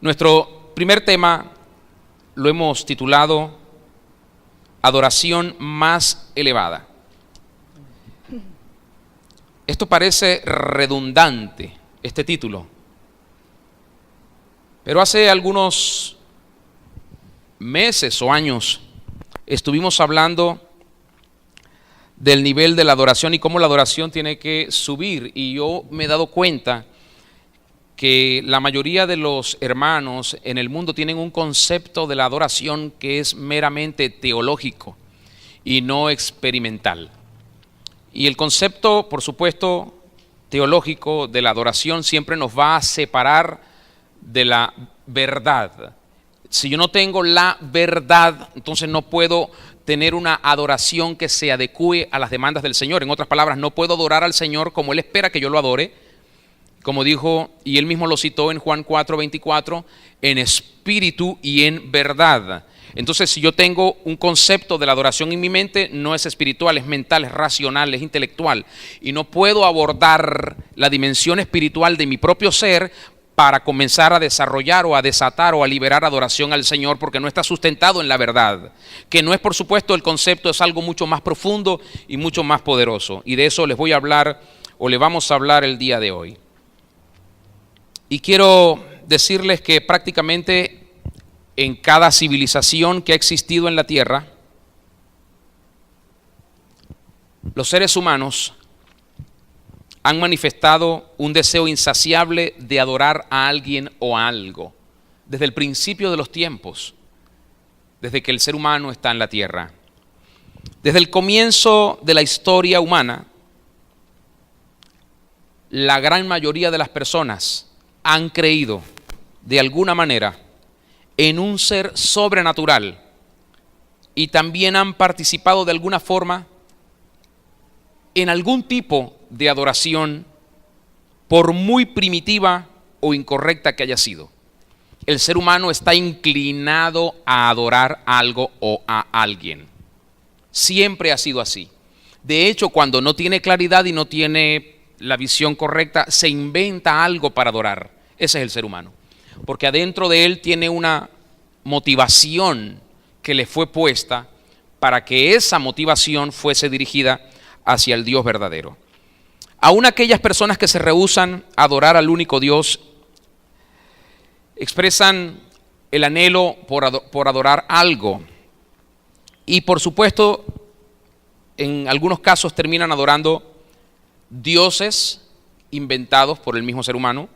Nuestro primer tema lo hemos titulado Adoración más elevada. Esto parece redundante, este título, pero hace algunos meses o años estuvimos hablando del nivel de la adoración y cómo la adoración tiene que subir, y yo me he dado cuenta que la mayoría de los hermanos en el mundo tienen un concepto de la adoración que es meramente teológico y no experimental. Y el concepto, por supuesto, teológico de la adoración siempre nos va a separar de la verdad. Si yo no tengo la verdad, entonces no puedo tener una adoración que se adecue a las demandas del Señor. En otras palabras, no puedo adorar al Señor como Él espera que yo lo adore, como dijo, y Él mismo lo citó en Juan 4:24, en espíritu y en verdad. Entonces, si yo tengo un concepto de la adoración en mi mente, no es espiritual, es mental, es racional, es intelectual, y no puedo abordar la dimensión espiritual de mi propio ser para comenzar a desarrollar o a desatar o a liberar adoración al Señor, porque no está sustentado en la verdad, que no es, por supuesto, el concepto es algo mucho más profundo y mucho más poderoso, y de eso les voy a hablar, o le vamos a hablar el día de hoy. Y quiero decirles que prácticamente en cada civilización que ha existido en la tierra, los seres humanos han manifestado un deseo insaciable de adorar a alguien o a algo, desde el principio de los tiempos, desde que el ser humano está en la tierra. Desde el comienzo de la historia humana, la gran mayoría de las personas han creído de alguna manera en un ser sobrenatural y también han participado de alguna forma en algún tipo de adoración, por muy primitiva o incorrecta que haya sido. El ser humano está inclinado a adorar algo o a alguien. Siempre ha sido así. De hecho, cuando no tiene claridad y no tiene la visión correcta, se inventa algo para adorar. Ese es el ser humano, porque adentro de él tiene una motivación que le fue puesta para que esa motivación fuese dirigida hacia el Dios verdadero. Aún aquellas personas que se rehúsan a adorar al único Dios expresan el anhelo por adorar algo, y por supuesto en algunos casos terminan adorando dioses inventados por el mismo ser humano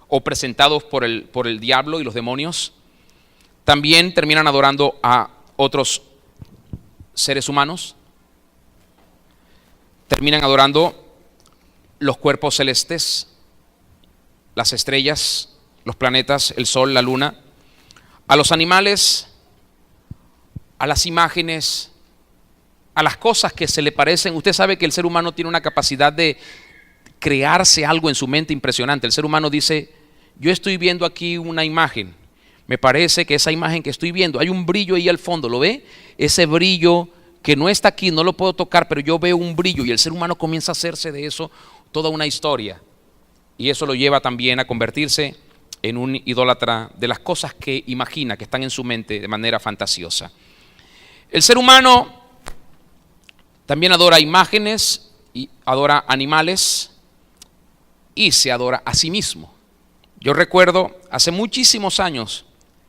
o presentados por el diablo y los demonios. También terminan adorando a otros seres humanos, terminan adorando los cuerpos celestes, las estrellas, los planetas, el sol, la luna, a los animales, a las imágenes, a las cosas que se le parecen. Usted sabe que el ser humano tiene una capacidad de crearse algo en su mente impresionante. El ser humano dice, yo estoy viendo aquí una imagen, me parece que esa imagen que estoy viendo, hay un brillo ahí al fondo, ¿lo ve? Ese brillo que no está aquí, no lo puedo tocar, pero yo veo un brillo, y el ser humano comienza a hacerse de eso toda una historia, y eso lo lleva también a convertirse en un idólatra de las cosas que imagina, que están en su mente de manera fantasiosa. El ser humano también adora imágenes y adora animales y se adora a sí mismo. Yo recuerdo, hace muchísimos años,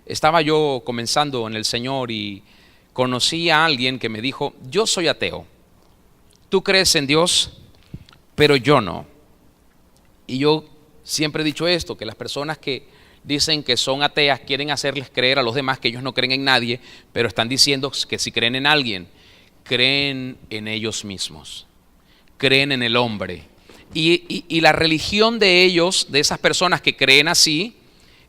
estaba yo comenzando en el Señor y conocí a alguien que me dijo, yo soy ateo, tú crees en Dios, pero yo no. Y yo siempre he dicho esto, que las personas que dicen que son ateas quieren hacerles creer a los demás que ellos no creen en nadie, pero están diciendo que si creen en alguien, creen en ellos mismos, creen en el hombre. Y la religión de ellos, de esas personas que creen así,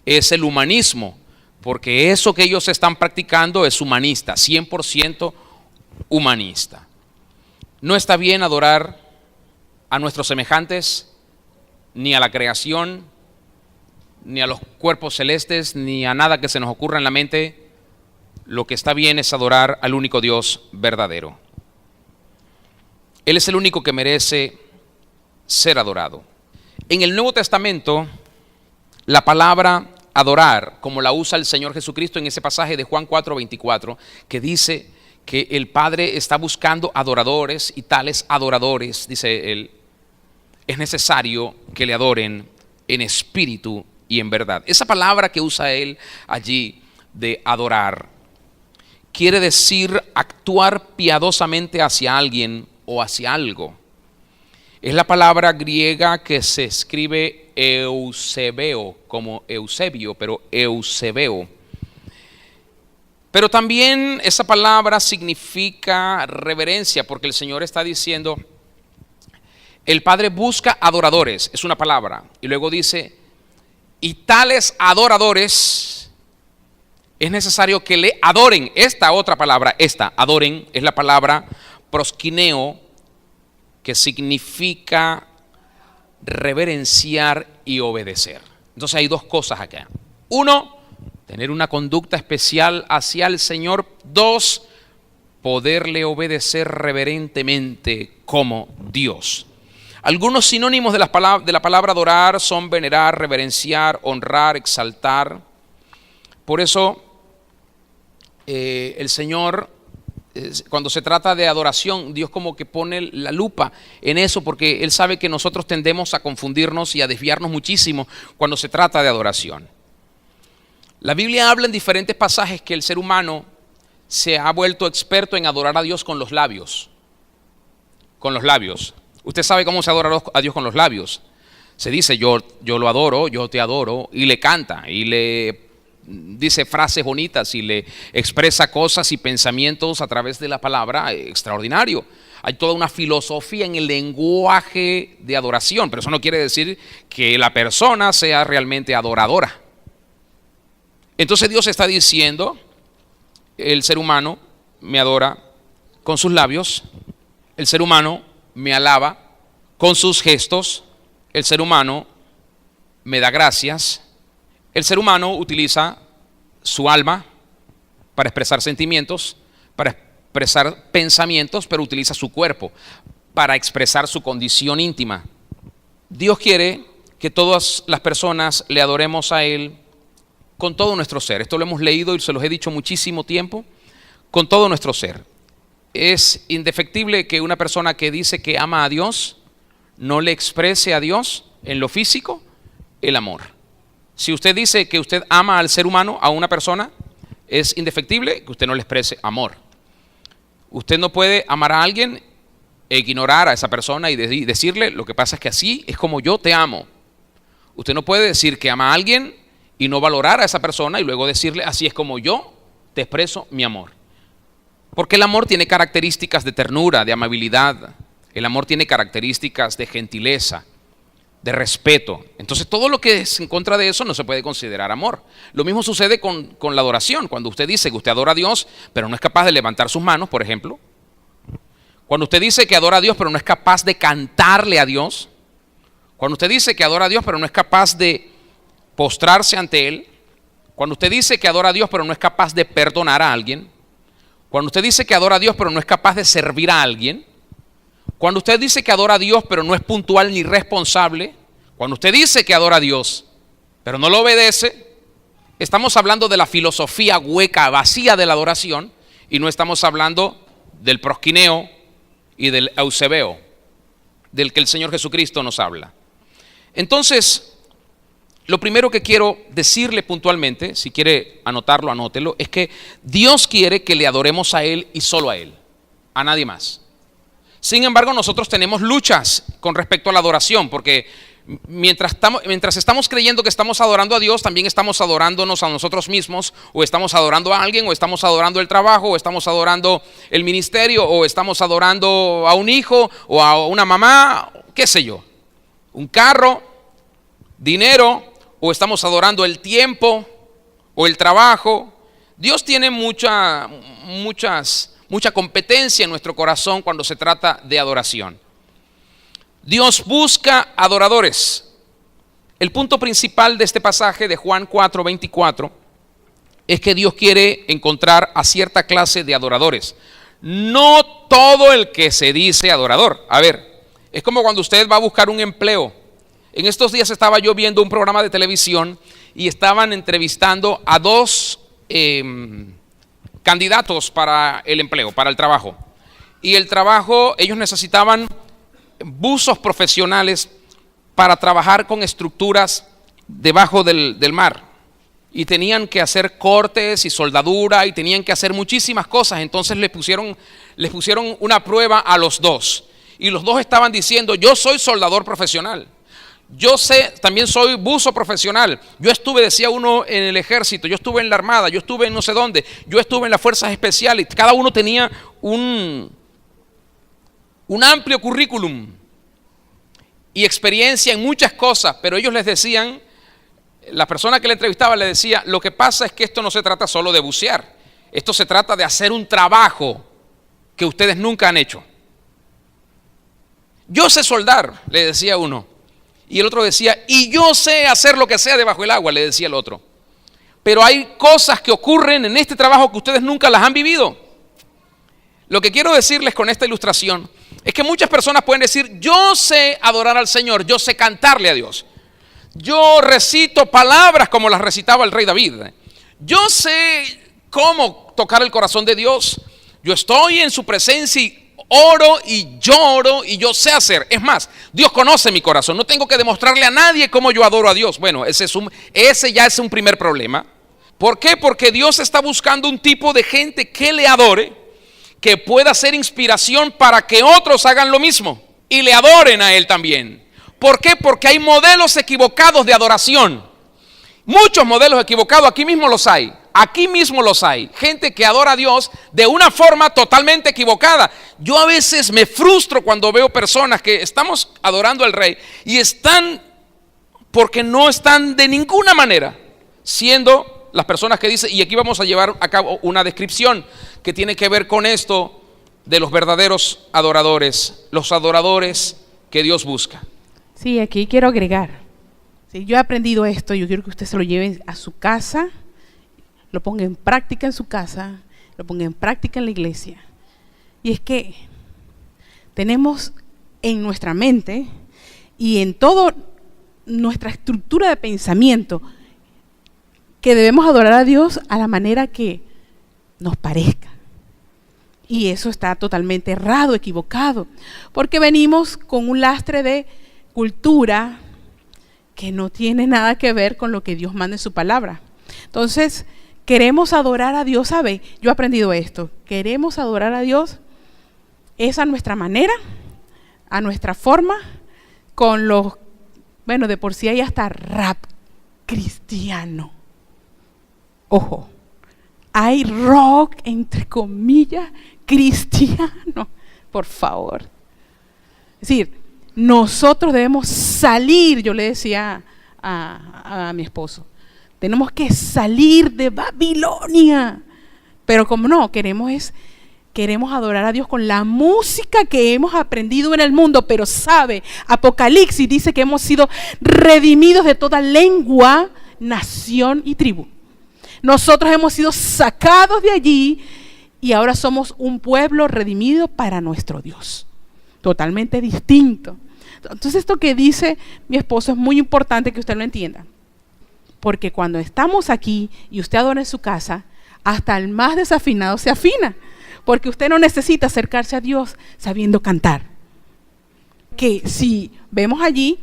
es el humanismo, porque eso que ellos están practicando es humanista, 100% humanista. No está bien adorar a nuestros semejantes, ni a la creación, ni a los cuerpos celestes, ni a nada que se nos ocurra en la mente. Lo que está bien es adorar al único Dios verdadero. Él es el único que merece ser adorado. En el Nuevo Testamento, la palabra adorar, como la usa el Señor Jesucristo en ese pasaje de Juan 4:24, que dice que el Padre está buscando adoradores y tales adoradores, dice él, es necesario que le adoren en espíritu y en verdad. Esa palabra que usa él allí de adorar quiere decir actuar piadosamente hacia alguien o hacia algo. Es la palabra griega que se escribe eusebeo, como Eusebio, pero eusebeo. Pero también esa palabra significa reverencia, porque el Señor está diciendo, el Padre busca adoradores, es una palabra, y luego dice, y tales adoradores es necesario que le adoren. Esta otra palabra, adoren, es la palabra proskineo, que significa reverenciar y obedecer. Entonces hay dos cosas acá. Uno, tener una conducta especial hacia el Señor. Dos, poderle obedecer reverentemente como Dios. Algunos sinónimos de la palabra adorar son venerar, reverenciar, honrar, exaltar. Por eso el Señor, cuando se trata de adoración, Dios como que pone la lupa en eso, porque Él sabe que nosotros tendemos a confundirnos y a desviarnos muchísimo cuando se trata de adoración. La Biblia habla en diferentes pasajes que el ser humano se ha vuelto experto en adorar a Dios con los labios. Con los labios. Usted sabe cómo se adora a Dios con los labios. Se dice yo lo adoro, yo te adoro, y le canta, y le dice frases bonitas, y le expresa cosas y pensamientos a través de la palabra, extraordinario. Hay toda una filosofía en el lenguaje de adoración, pero eso no quiere decir que la persona sea realmente adoradora. Entonces Dios está diciendo, el ser humano me adora con sus labios, el ser humano me alaba con sus gestos, el ser humano me da gracias, el ser humano utiliza su alma para expresar sentimientos, para expresar pensamientos, pero utiliza su cuerpo para expresar su condición íntima. Dios quiere que todas las personas le adoremos a Él con todo nuestro ser. Esto lo hemos leído y se los he dicho muchísimo tiempo, con todo nuestro ser. Es indefectible que una persona que dice que ama a Dios no le exprese a Dios en lo físico el amor. Si usted dice que usted ama al ser humano, a una persona, es indefectible que usted no le exprese amor. Usted no puede amar a alguien e ignorar a esa persona y decirle, lo que pasa es que así es como yo te amo. Usted no puede decir que ama a alguien y no valorar a esa persona y luego decirle, así es como yo te expreso mi amor. Porque el amor tiene características de ternura, de amabilidad. El amor tiene características de gentileza, de respeto. Entonces todo lo que es en contra de eso no se puede considerar amor. Lo mismo sucede con la adoración. Cuando usted dice que usted adora a Dios, pero no es capaz de levantar sus manos, por ejemplo. Cuando usted dice que adora a Dios, pero no es capaz de cantarle a Dios. Cuando usted dice que adora a Dios, pero no es capaz de postrarse ante Él. Cuando usted dice que adora a Dios, pero no es capaz de perdonar a alguien. Cuando usted dice que adora a Dios, pero no es capaz de servir a alguien. Cuando usted dice que adora a Dios, pero no es puntual ni responsable. Cuando usted dice que adora a Dios, pero no lo obedece, estamos hablando de la filosofía hueca, vacía de la adoración, y no estamos hablando del proskineo y del eusebeo, del que el Señor Jesucristo nos habla. Entonces, lo primero que quiero decirle puntualmente, si quiere anotarlo, anótelo, es que Dios quiere que le adoremos a Él y solo a Él, a nadie más. Sin embargo, nosotros tenemos luchas con respecto a la adoración, porque mientras estamos creyendo que estamos adorando a Dios, también estamos adorándonos a nosotros mismos, o estamos adorando a alguien, o estamos adorando el trabajo, o estamos adorando el ministerio, o estamos adorando a un hijo, o a una mamá, qué sé yo, un carro, dinero, o estamos adorando el tiempo o el trabajo. Dios tiene mucha competencia en nuestro corazón cuando se trata de adoración. Dios busca adoradores. El punto principal de este pasaje de Juan 4:24 es que Dios quiere encontrar a cierta clase de adoradores. No todo el que se dice adorador. A ver, es como cuando usted va a buscar un empleo. En estos días estaba yo viendo un programa de televisión y estaban entrevistando a dos candidatos para el empleo, para el trabajo. Y el trabajo, ellos necesitaban buzos profesionales para trabajar con estructuras debajo del mar. Y tenían que hacer cortes y soldadura y tenían que hacer muchísimas cosas. Entonces les pusieron una prueba a los dos. Y los dos estaban diciendo: yo soy soldador profesional. Yo también soy buzo profesional. Yo estuve, decía uno, en el ejército, yo estuve en la armada, yo estuve en no sé dónde, yo estuve en las fuerzas especiales. Cada uno tenía un amplio currículum y experiencia en muchas cosas, pero ellos les decían, la persona que le entrevistaba le decía: lo que pasa es que esto no se trata solo de bucear, esto se trata de hacer un trabajo que ustedes nunca han hecho. Yo sé soldar, le decía uno. Y el otro decía: y yo sé hacer lo que sea debajo del agua, le decía el otro. Pero hay cosas que ocurren en este trabajo que ustedes nunca las han vivido. Lo que quiero decirles con esta ilustración es que muchas personas pueden decir: yo sé adorar al Señor, yo sé cantarle a Dios. Yo recito palabras como las recitaba el rey David. Yo sé cómo tocar el corazón de Dios. Yo estoy en su presencia y oro y lloro y yo sé hacer. Es más, Dios conoce mi corazón. No tengo que demostrarle a nadie cómo yo adoro a Dios. Bueno, ese ya es un primer problema. ¿Por qué? Porque Dios está buscando un tipo de gente que le adore, que pueda ser inspiración para que otros hagan lo mismo y le adoren a Él también. ¿Por qué? Porque hay modelos equivocados de adoración. Muchos modelos equivocados, aquí mismo los hay. Aquí mismo los hay. Gente que adora a Dios de una forma totalmente equivocada. Yo a veces me frustro cuando veo personas que estamos adorando al Rey y están, porque no están de ninguna manera siendo las personas que dicen, y aquí vamos a llevar a cabo una descripción que tiene que ver con esto de los verdaderos adoradores, los adoradores que Dios busca. Sí, aquí quiero agregar. Sí, yo he aprendido esto, yo quiero que usted se lo lleve a su casa, lo ponga en práctica en su casa, lo ponga en práctica en la iglesia. Y es que tenemos en nuestra mente y en toda nuestra estructura de pensamiento que debemos adorar a Dios a la manera que nos parezca. Y eso está totalmente errado, equivocado, porque venimos con un lastre de cultura que no tiene nada que ver con lo que Dios manda en su palabra. Entonces, queremos adorar a Dios, ¿sabe? Yo he aprendido esto. Queremos adorar a Dios es a nuestra manera, a nuestra forma, con los, bueno, de por sí hay hasta rap cristiano. Ojo, hay rock, entre comillas, cristiano, por favor. Es decir, nosotros debemos salir, yo le decía a mi esposo, tenemos que salir de Babilonia. Pero como no, queremos adorar a Dios con la música que hemos aprendido en el mundo. Pero sabe, Apocalipsis dice que hemos sido redimidos de toda lengua, nación y tribu. Nosotros hemos sido sacados de allí y ahora somos un pueblo redimido para nuestro Dios. Totalmente distinto. Entonces esto que dice mi esposo es muy importante que usted lo entienda. Porque cuando estamos aquí y usted adora en su casa, hasta el más desafinado se afina. Porque usted no necesita acercarse a Dios sabiendo cantar. Que si vemos allí,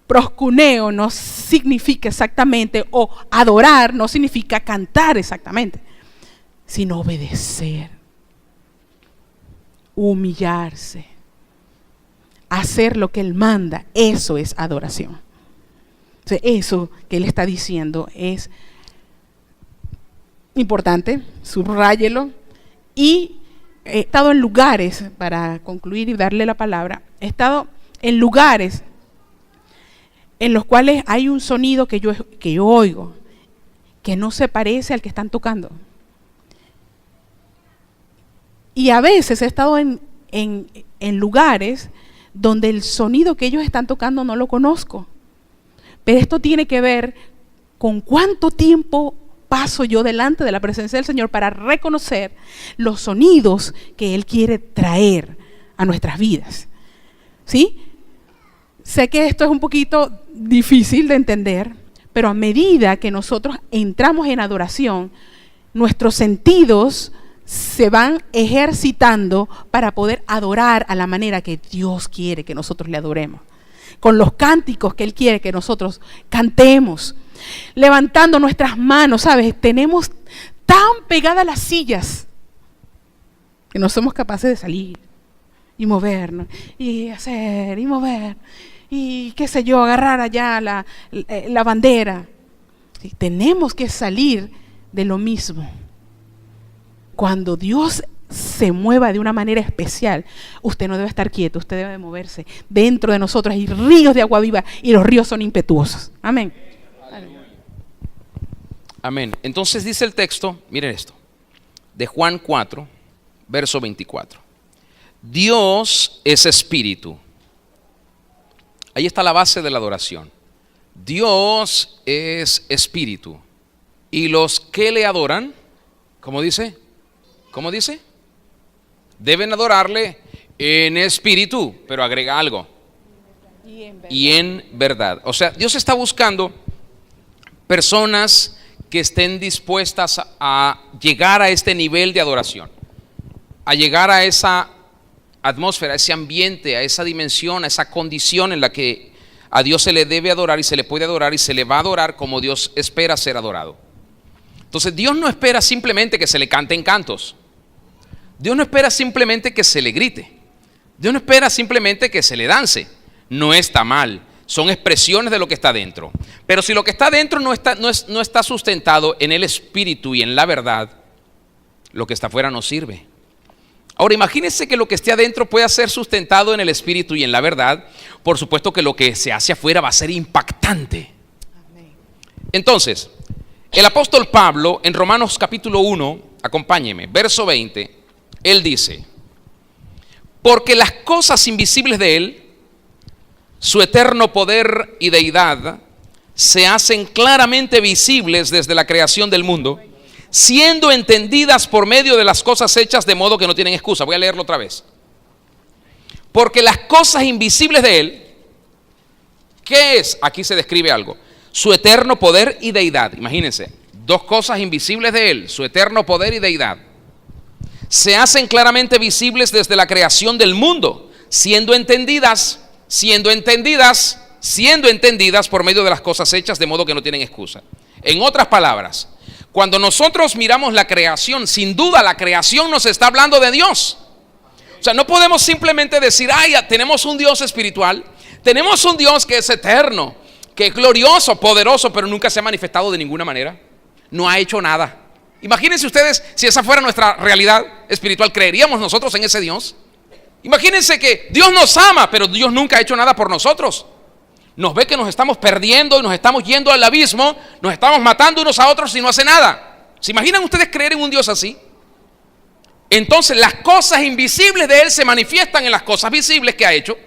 proscuneo no significa exactamente, o adorar no significa cantar exactamente, sino obedecer, humillarse, hacer lo que Él manda. Eso es adoración. Entonces, eso que Él está diciendo es importante, subráyelo. Y he estado en lugares, para concluir y darle la palabra, he estado en lugares en los cuales hay un sonido que yo oigo, que no se parece al que están tocando. Y a veces he estado en lugares donde el sonido que ellos están tocando no lo conozco. Pero esto tiene que ver con cuánto tiempo paso yo delante de la presencia del Señor para reconocer los sonidos que Él quiere traer a nuestras vidas. ¿Sí? Sé que esto es un poquito difícil de entender, Pero a medida que nosotros entramos en adoración, nuestros sentidos se van ejercitando para poder adorar a la manera que Dios quiere que nosotros le adoremos. Con los cánticos que Él quiere que nosotros cantemos. Levantando nuestras manos, ¿sabes? Tenemos tan pegadas las sillas que no somos capaces de salir y movernos y hacer y mover y qué sé yo, agarrar allá la bandera. Sí, tenemos que salir de lo mismo. Cuando Dios se mueva de una manera especial, usted no debe estar quieto, usted debe moverse. Dentro de nosotros hay ríos de agua viva y los ríos son impetuosos. Amén. Amén. Entonces dice el texto, miren esto, de Juan 4, verso 24. Dios es espíritu. Ahí está la base de la adoración. Dios es espíritu. Y los que le adoran, ¿cómo dice? ¿Cómo dice? Deben adorarle en espíritu, pero agrega algo. Y en verdad. O sea, Dios está buscando personas que estén dispuestas a llegar a este nivel de adoración, a llegar a esa atmósfera, a ese ambiente, a esa dimensión, a esa condición en la que a Dios se le debe adorar y se le puede adorar y se le va a adorar como Dios espera ser adorado. Entonces Dios no espera simplemente que se le canten cantos. Dios no espera simplemente que se le grite. Dios no espera simplemente que se le dance. No está mal. Son expresiones de lo que está dentro. Pero si lo que está dentro no está sustentado en el espíritu y en la verdad, lo que está afuera no sirve. Ahora imagínense que lo que esté adentro pueda ser sustentado en el espíritu y en la verdad. Por supuesto que lo que se hace afuera va a ser impactante. Entonces, el apóstol Pablo en Romanos capítulo 1, acompáñeme, verso 20, él dice: porque las cosas invisibles de él, su eterno poder y deidad, se hacen claramente visibles desde la creación del mundo, siendo entendidas por medio de las cosas hechas, de modo que no tienen excusa. Voy a leerlo otra vez. Porque las cosas invisibles de él, ¿qué es? Aquí se describe algo. Su eterno poder y deidad. Imagínense, dos cosas invisibles de él, su eterno poder y deidad, se hacen claramente visibles desde la creación del mundo, siendo entendidas por medio de las cosas hechas, de modo que no tienen excusa. En otras palabras, cuando nosotros miramos la creación, sin duda la creación nos está hablando de Dios. O sea, no podemos simplemente decir, ay, tenemos un Dios espiritual, tenemos un Dios que es eterno, que es glorioso, poderoso, pero nunca se ha manifestado de ninguna manera. No ha hecho nada. Imagínense ustedes, si esa fuera nuestra realidad espiritual, ¿creeríamos nosotros en ese Dios? Imagínense que Dios nos ama, pero Dios nunca ha hecho nada por nosotros. Nos ve que nos estamos perdiendo y nos estamos yendo al abismo, nos estamos matando unos a otros y no hace nada. ¿Se imaginan ustedes creer en un Dios así? Entonces las cosas invisibles de Él se manifiestan en las cosas visibles que ha hecho.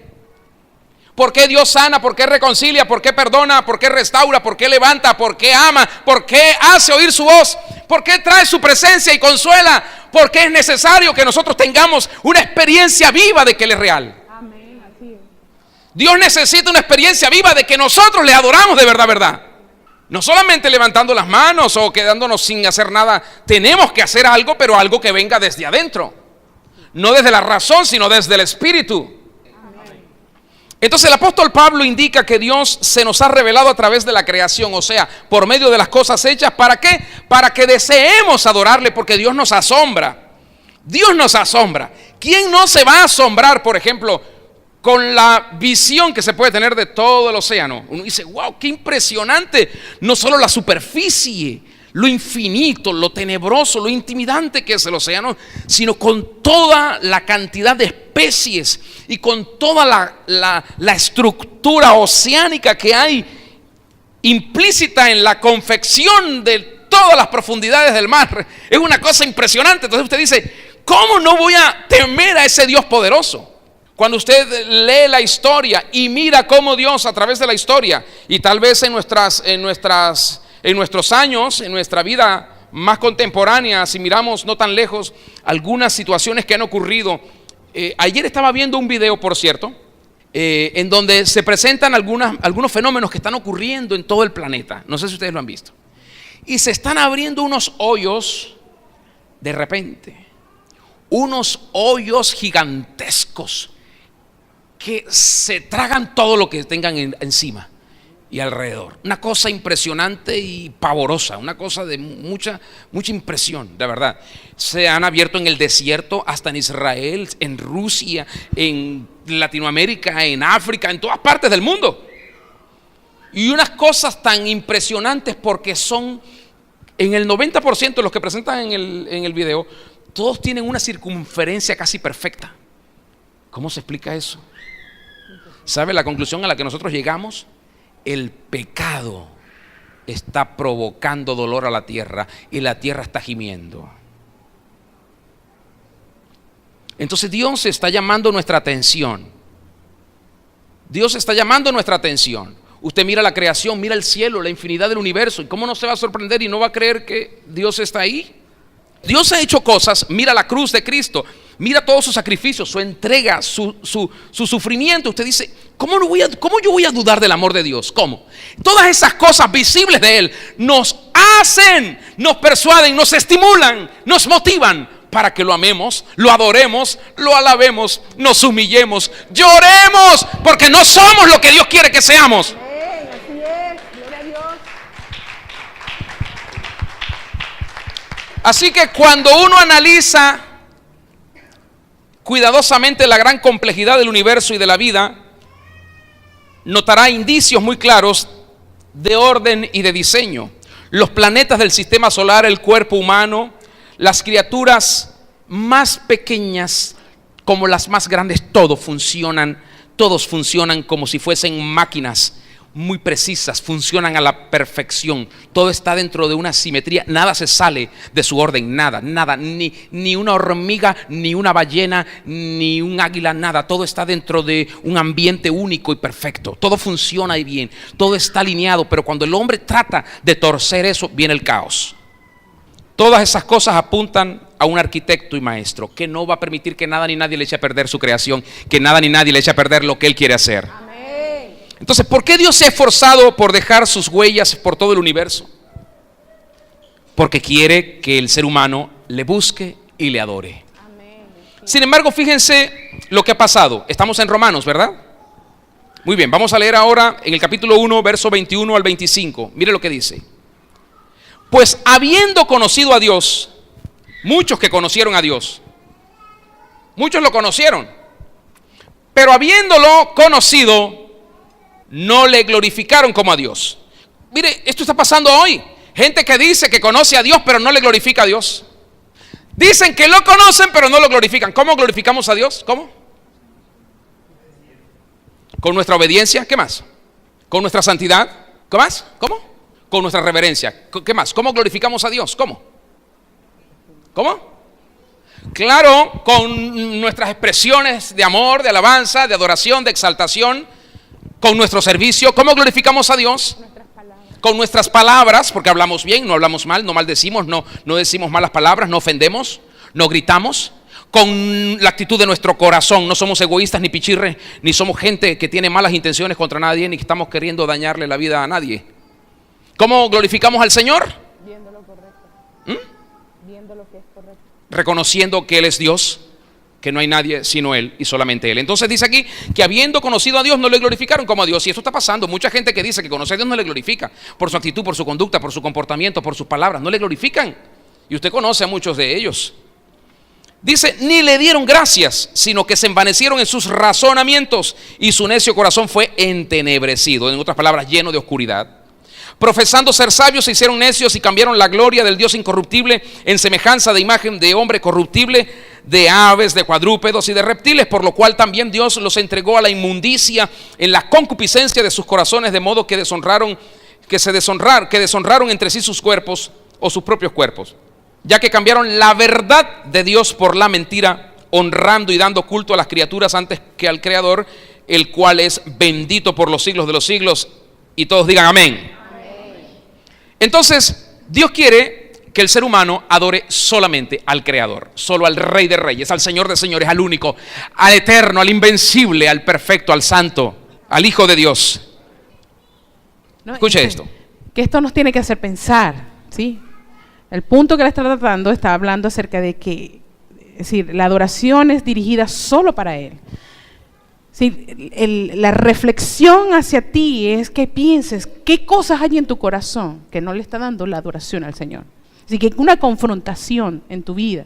¿Por qué Dios sana? ¿Por qué reconcilia? ¿Por qué perdona? ¿Por qué restaura? ¿Por qué levanta? ¿Por qué ama? ¿Por qué hace oír su voz? ¿Por qué trae su presencia y consuela? ¿Por qué es necesario que nosotros tengamos una experiencia viva de que Él es real? Amén, así es. Dios necesita una experiencia viva de que nosotros le adoramos de verdad, verdad. No solamente levantando las manos o quedándonos sin hacer nada. Tenemos que hacer algo, pero algo que venga desde adentro. No desde la razón, sino desde el espíritu. Entonces el apóstol Pablo indica que Dios se nos ha revelado a través de la creación, o sea, por medio de las cosas hechas. ¿Para qué? Para que deseemos adorarle, porque Dios nos asombra. Dios nos asombra. ¿Quién no se va a asombrar, por ejemplo, con la visión que se puede tener de todo el océano? Uno dice, wow, qué impresionante. No solo la superficie, lo infinito, lo tenebroso, lo intimidante que es el océano, sino con toda la cantidad de especies y con toda la estructura oceánica que hay implícita en la confección de todas las profundidades del mar. Es una cosa impresionante. Entonces usted dice, ¿cómo no voy a temer a ese Dios poderoso? Cuando usted lee la historia y mira cómo Dios a través de la historia, y tal vez en nuestros años, en nuestra vida más contemporánea, si miramos no tan lejos, algunas situaciones que han ocurrido. Ayer estaba viendo un video, por cierto, en donde se presentan algunos fenómenos que están ocurriendo en todo el planeta. No sé si ustedes lo han visto. Y se están abriendo unos hoyos de repente. Unos hoyos gigantescos que se tragan todo lo que tengan encima y alrededor. Una cosa impresionante y pavorosa, una cosa de mucha impresión, de verdad. Se han abierto en el desierto, hasta en Israel, en Rusia, en Latinoamérica, en África, en todas partes del mundo. Y unas cosas tan impresionantes porque son, en el 90% de los que presentan en el video, todos tienen una circunferencia casi perfecta. ¿Cómo se explica eso? ¿Sabe la conclusión a la que nosotros llegamos? El pecado está provocando dolor a la tierra y la tierra está gimiendo. Entonces Dios está llamando nuestra atención. Dios está llamando nuestra atención. Usted mira la creación, mira el cielo, la infinidad del universo. ¿Y cómo no se va a sorprender y no va a creer que Dios está ahí? Dios ha hecho cosas. Mira la cruz de Cristo. Mira todos sus sacrificios, su entrega, su sufrimiento. Usted dice, ¿cómo yo voy a dudar del amor de Dios? ¿Cómo? Todas esas cosas visibles de Él nos hacen, nos persuaden, nos estimulan, nos motivan para que lo amemos, lo adoremos, lo alabemos, nos humillemos, lloremos, porque no somos lo que Dios quiere que seamos. Así es, gloria a Dios. Así que cuando uno analiza cuidadosamente la gran complejidad del universo y de la vida, notará indicios muy claros de orden y de diseño. Los planetas del sistema solar, el cuerpo humano, las criaturas más pequeñas como las más grandes, todos funcionan como si fuesen máquinas muy precisas, funcionan a la perfección. Todo está dentro de una simetría, nada se sale de su orden, nada, ni una hormiga, ni una ballena, ni un águila, nada. Todo está dentro de un ambiente único y perfecto. Todo funciona y bien, todo está alineado, pero cuando el hombre trata de torcer eso, viene el caos. Todas esas cosas apuntan a un arquitecto y maestro que no va a permitir que nada ni nadie le eche a perder su creación, que nada ni nadie le eche a perder lo que Él quiere hacer. Entonces, ¿por qué Dios se ha esforzado por dejar sus huellas por todo el universo? Porque quiere que el ser humano le busque y le adore. Sin embargo, fíjense lo que ha pasado. Estamos en Romanos, ¿verdad? Muy bien, vamos a leer ahora en el capítulo 1, verso 21 al 25. Mire lo que dice. Pues habiendo conocido a Dios, muchos que conocieron a Dios, muchos lo conocieron, pero habiéndolo conocido, no le glorificaron como a Dios. Mire, esto está pasando hoy. Gente que dice que conoce a Dios, pero no le glorifica a Dios. Dicen que lo conocen, pero no lo glorifican. ¿Cómo glorificamos a Dios? ¿Cómo? Con nuestra obediencia. ¿Qué más? Con nuestra santidad. ¿Qué más? ¿Cómo? Con nuestra reverencia. ¿Qué más? ¿Cómo glorificamos a Dios? ¿Cómo? ¿Cómo? Claro, con nuestras expresiones de amor, de alabanza, de adoración, de exaltación, con nuestro servicio. ¿Cómo glorificamos a Dios? Con nuestras palabras, porque hablamos bien, no hablamos mal, no maldecimos, no decimos malas palabras, no ofendemos, no gritamos. Con la actitud de nuestro corazón, no somos egoístas ni pichirres, ni somos gente que tiene malas intenciones contra nadie, ni que estamos queriendo dañarle la vida a nadie. ¿Cómo glorificamos al Señor? Viendo lo correcto. Viendo lo que es correcto. Reconociendo que Él es Dios, que no hay nadie sino Él y solamente Él. Entonces dice aquí que habiendo conocido a Dios no le glorificaron como a Dios. Y esto está pasando. Mucha gente que dice que conoce a Dios no le glorifica por su actitud, por su conducta, por su comportamiento, por sus palabras. No le glorifican. Y usted conoce a muchos de ellos. Dice, ni le dieron gracias, sino que se envanecieron en sus razonamientos y su necio corazón fue entenebrecido. En otras palabras, lleno de oscuridad. Profesando ser sabios, se hicieron necios y cambiaron la gloria del Dios incorruptible en semejanza de imagen de hombre corruptible, de aves, de cuadrúpedos y de reptiles, por lo cual también Dios los entregó a la inmundicia en la concupiscencia de sus corazones, de modo que deshonraron entre sí sus cuerpos o sus propios cuerpos, ya que cambiaron la verdad de Dios por la mentira, honrando y dando culto a las criaturas antes que al Creador, el cual es bendito por los siglos de los siglos. Y todos digan amén. Entonces, Dios quiere que el ser humano adore solamente al Creador, solo al Rey de Reyes, al Señor de Señores, al único, al eterno, al invencible, al perfecto, al santo, al Hijo de Dios. ¿No? Escuche esto. Que esto nos tiene que hacer pensar, ¿sí? El punto que le está tratando está hablando acerca de que, es decir, la adoración es dirigida solo para Él. Sí, la reflexión hacia ti es que pienses qué cosas hay en tu corazón que no le está dando la adoración al Señor. Así que una confrontación en tu vida.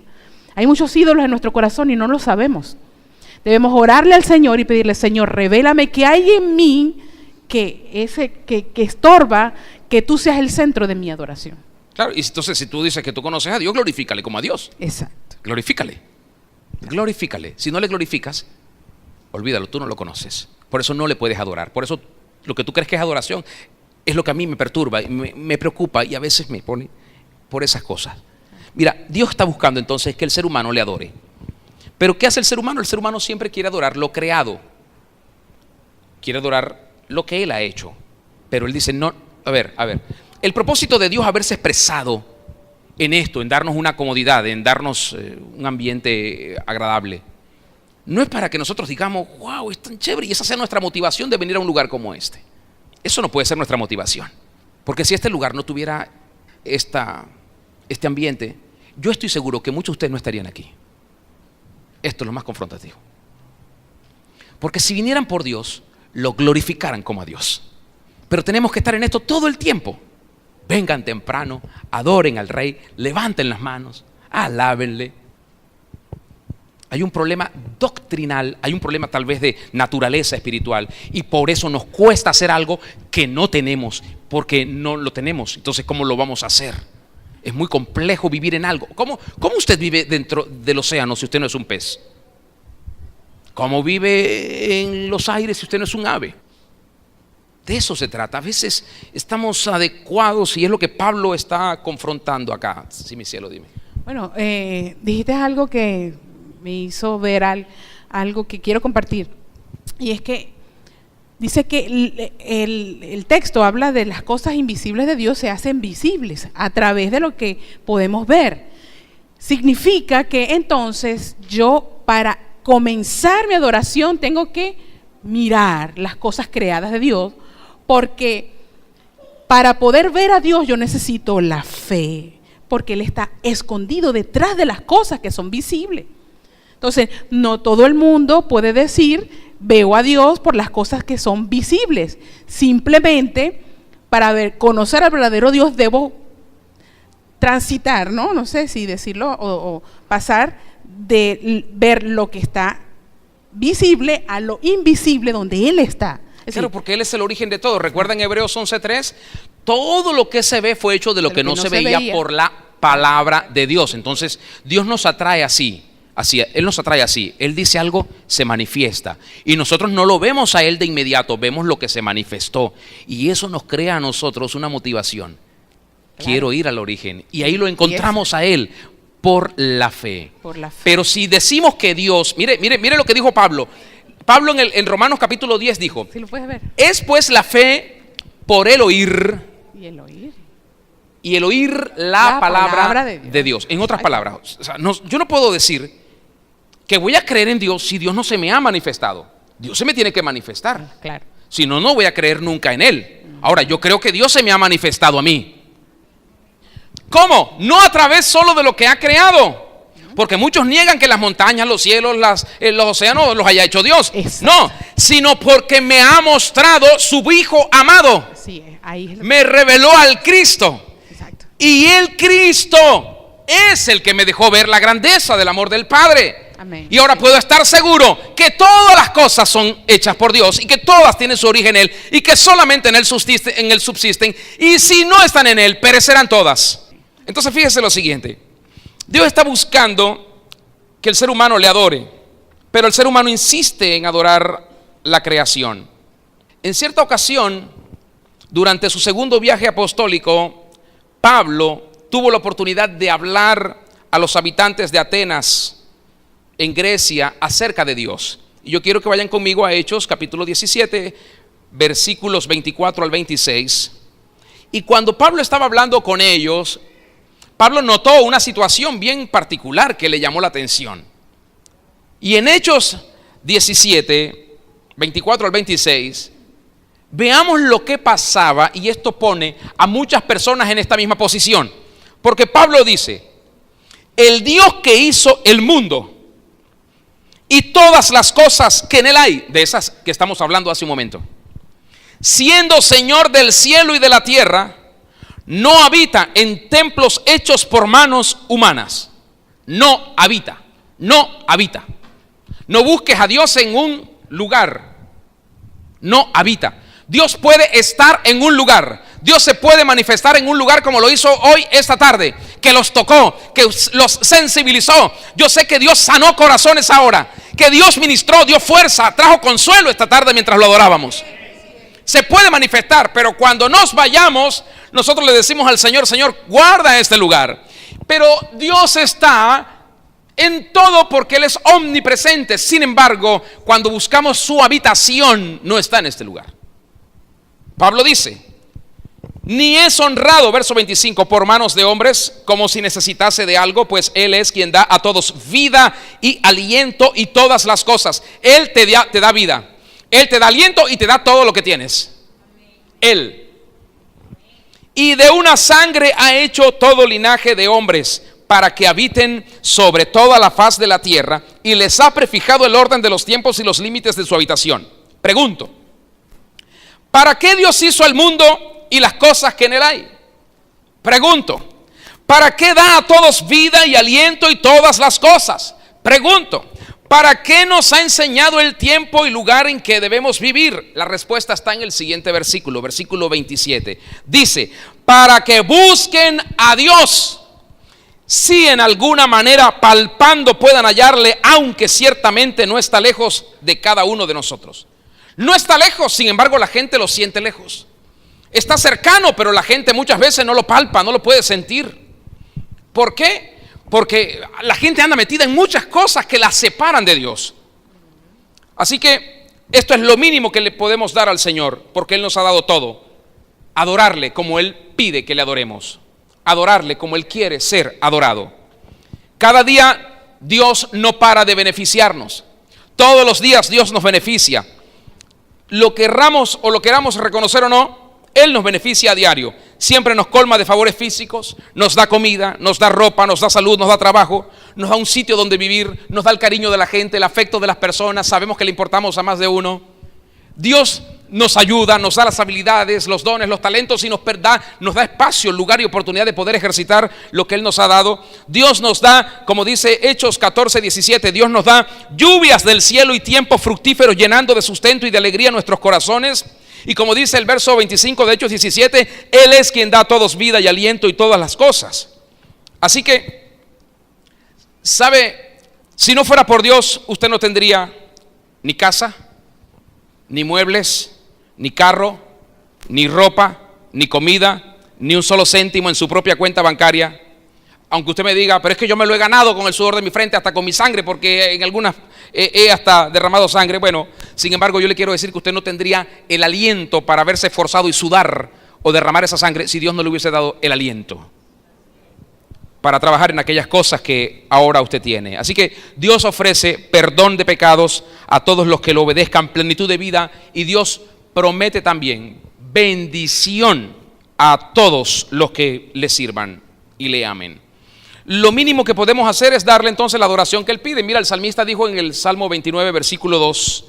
Hay muchos ídolos en nuestro corazón y no lo sabemos. Debemos orarle al Señor y pedirle: Señor, revélame qué hay en mí que estorba que tú seas el centro de mi adoración. Claro, y entonces si tú dices que tú conoces a Dios, glorifícale como a Dios. Exacto. Glorifícale. Glorifícale. Si no le glorificas, olvídalo, tú no lo conoces. Por eso no le puedes adorar. Por eso lo que tú crees que es adoración es lo que a mí me perturba, me preocupa y a veces me pone por esas cosas. Mira, Dios está buscando entonces que el ser humano le adore. Pero ¿qué hace el ser humano? El ser humano siempre quiere adorar lo creado. Quiere adorar lo que Él ha hecho. Pero Él dice, no, a ver. El propósito de Dios haberse expresado en esto, en darnos una comodidad, en darnos un ambiente agradable, no es para que nosotros digamos, wow, es tan chévere, y esa sea nuestra motivación de venir a un lugar como este. Eso no puede ser nuestra motivación. Porque si este lugar no tuviera este ambiente, yo estoy seguro que muchos de ustedes no estarían aquí. Esto es lo más confrontativo. Porque si vinieran por Dios, lo glorificaran como a Dios. Pero tenemos que estar en esto todo el tiempo. Vengan temprano, adoren al Rey, levanten las manos, alábenle. Hay un problema doctrinal, hay un problema tal vez de naturaleza espiritual, y por eso nos cuesta hacer algo que no tenemos, porque no lo tenemos. Entonces, ¿cómo lo vamos a hacer? Es muy complejo vivir en algo. ¿Cómo usted vive dentro del océano si usted no es un pez? ¿Cómo vive en los aires si usted no es un ave? De eso se trata. A veces estamos adecuados y es lo que Pablo está confrontando acá. Sí, mi cielo, dime. Bueno, dijiste algo que me hizo ver algo que quiero compartir. Y es que dice que el texto habla de las cosas invisibles de Dios se hacen visibles a través de lo que podemos ver. Significa que entonces yo, para comenzar mi adoración, tengo que mirar las cosas creadas de Dios, porque para poder ver a Dios yo necesito la fe, porque Él está escondido detrás de las cosas que son visibles. Entonces, no todo el mundo puede decir, veo a Dios por las cosas que son visibles. Simplemente, para conocer al verdadero Dios, debo transitar, ¿no? No sé si decirlo, o pasar de ver lo que está visible a lo invisible donde Él está. Claro, porque Él es el origen de todo. ¿Recuerdan Hebreos 11:3? Todo lo que se ve fue hecho de lo que no se veía por la palabra de Dios. Entonces, Dios nos atrae así. Él nos atrae así. Él dice algo, se manifiesta. Y nosotros no lo vemos a Él de inmediato, vemos lo que se manifestó. Y eso nos crea a nosotros una motivación. Claro. Quiero ir al origen. Y ahí lo encontramos a Él por la fe. Por la fe. Pero si decimos que Dios, mire lo que dijo Pablo. Pablo en Romanos capítulo 10 dijo, ¿sí lo puedes ver? Es pues la fe por el oír. Y el oír. Y el oír la palabra de Dios. En otras palabras, o sea, yo no puedo decir que voy a creer en Dios si Dios no se me ha manifestado. Dios se me tiene que manifestar. Claro. Si no, no voy a creer nunca en Él. Ahora, yo creo que Dios se me ha manifestado a mí. ¿Cómo? No a través solo de lo que ha creado. Porque muchos niegan que las montañas, los cielos, los océanos los haya hecho Dios. Exacto. No, sino porque me ha mostrado su Hijo amado. Sí, ahí me reveló al Cristo. Exacto. Y el Cristo es el que me dejó ver la grandeza del amor del Padre. Amén. Y ahora puedo estar seguro que todas las cosas son hechas por Dios y que todas tienen su origen en Él y que solamente en Él subsisten, y si no están en Él, perecerán todas. Entonces fíjese lo siguiente. Dios está buscando que el ser humano le adore, pero el ser humano insiste en adorar la creación. En cierta ocasión, durante su segundo viaje apostólico, Pablo tuvo la oportunidad de hablar a los habitantes de Atenas, en Grecia, acerca de Dios. Y yo quiero que vayan conmigo a Hechos, capítulo 17, versículos 24 al 26. Y cuando Pablo estaba hablando con ellos, Pablo notó una situación bien particular que le llamó la atención. Y en Hechos 17, 24 al 26, veamos lo que pasaba, y esto pone a muchas personas en esta misma posición. Porque Pablo dice: el Dios que hizo el mundo y todas las cosas que en él hay, de esas que estamos hablando hace un momento, siendo Señor del cielo y de la tierra, no habita en templos hechos por manos humanas. No habita, no habita. No busques a Dios en un lugar. No habita. Dios puede estar en un lugar. Dios se puede manifestar en un lugar como lo hizo hoy, esta tarde, que los tocó, que los sensibilizó. Yo sé que Dios sanó corazones ahora, que Dios ministró, dio fuerza, trajo consuelo esta tarde mientras lo adorábamos. Se puede manifestar, pero cuando nos vayamos, nosotros le decimos al Señor: Señor, guarda este lugar. Pero Dios está en todo porque Él es omnipresente. Sin embargo, cuando buscamos su habitación, no está en este lugar. Pablo dice: ni es honrado, verso 25, por manos de hombres, como si necesitase de algo, pues Él es quien da a todos vida y aliento y todas las cosas. Él te da vida, Él te da aliento y te da todo lo que tienes. Él. Y de una sangre ha hecho todo linaje de hombres, para que habiten sobre toda la faz de la tierra, y les ha prefijado el orden de los tiempos y los límites de su habitación. Pregunto: ¿para qué Dios hizo el mundo y las cosas que en él hay? Pregunto: ¿para qué da a todos vida y aliento y todas las cosas? Pregunto: ¿para qué nos ha enseñado el tiempo y lugar en que debemos vivir? La respuesta está en el siguiente versículo, versículo 27. Dice: para que busquen a Dios, si en alguna manera palpando puedan hallarle, aunque ciertamente no está lejos de cada uno de nosotros. No está lejos, sin embargo la gente lo siente lejos. Está cercano, pero la gente muchas veces no lo palpa, no lo puede sentir. ¿Por qué? Porque la gente anda metida en muchas cosas que la separan de Dios. Así que esto es lo mínimo que le podemos dar al Señor, porque Él nos ha dado todo. Adorarle como Él pide que le adoremos. Adorarle como Él quiere ser adorado. Cada día Dios no para de beneficiarnos. Todos los días Dios nos beneficia. Lo querramos o lo queramos reconocer o no, Él nos beneficia a diario. Siempre nos colma de favores físicos, nos da comida, nos da ropa, nos da salud, nos da trabajo, nos da un sitio donde vivir, nos da el cariño de la gente, el afecto de las personas, sabemos que le importamos a más de uno. Dios nos ayuda, nos da las habilidades, los dones, los talentos y nos da espacio, lugar y oportunidad de poder ejercitar lo que Él nos ha dado. Dios nos da, como dice Hechos 14, 17, Dios nos da lluvias del cielo y tiempos fructíferos, llenando de sustento y de alegría nuestros corazones. Y como dice el verso 25 de Hechos 17, Él es quien da a todos vida y aliento y todas las cosas. Así que, ¿sabe? Si no fuera por Dios, usted no tendría ni casa, ni muebles, ni carro, ni ropa, ni comida, ni un solo céntimo en su propia cuenta bancaria. Aunque usted me diga: pero es que yo me lo he ganado con el sudor de mi frente, hasta con mi sangre, porque en algunas he hasta derramado sangre. Bueno, sin embargo, yo le quiero decir que usted no tendría el aliento para haberse esforzado y sudar o derramar esa sangre si Dios no le hubiese dado el aliento para trabajar en aquellas cosas que ahora usted tiene. Así que Dios ofrece perdón de pecados a todos los que lo obedezcan, plenitud de vida, y Dios promete también bendición a todos los que le sirvan y le amen. Lo mínimo que podemos hacer es darle entonces la adoración que Él pide. Mira, el salmista dijo en el Salmo 29, versículo 2: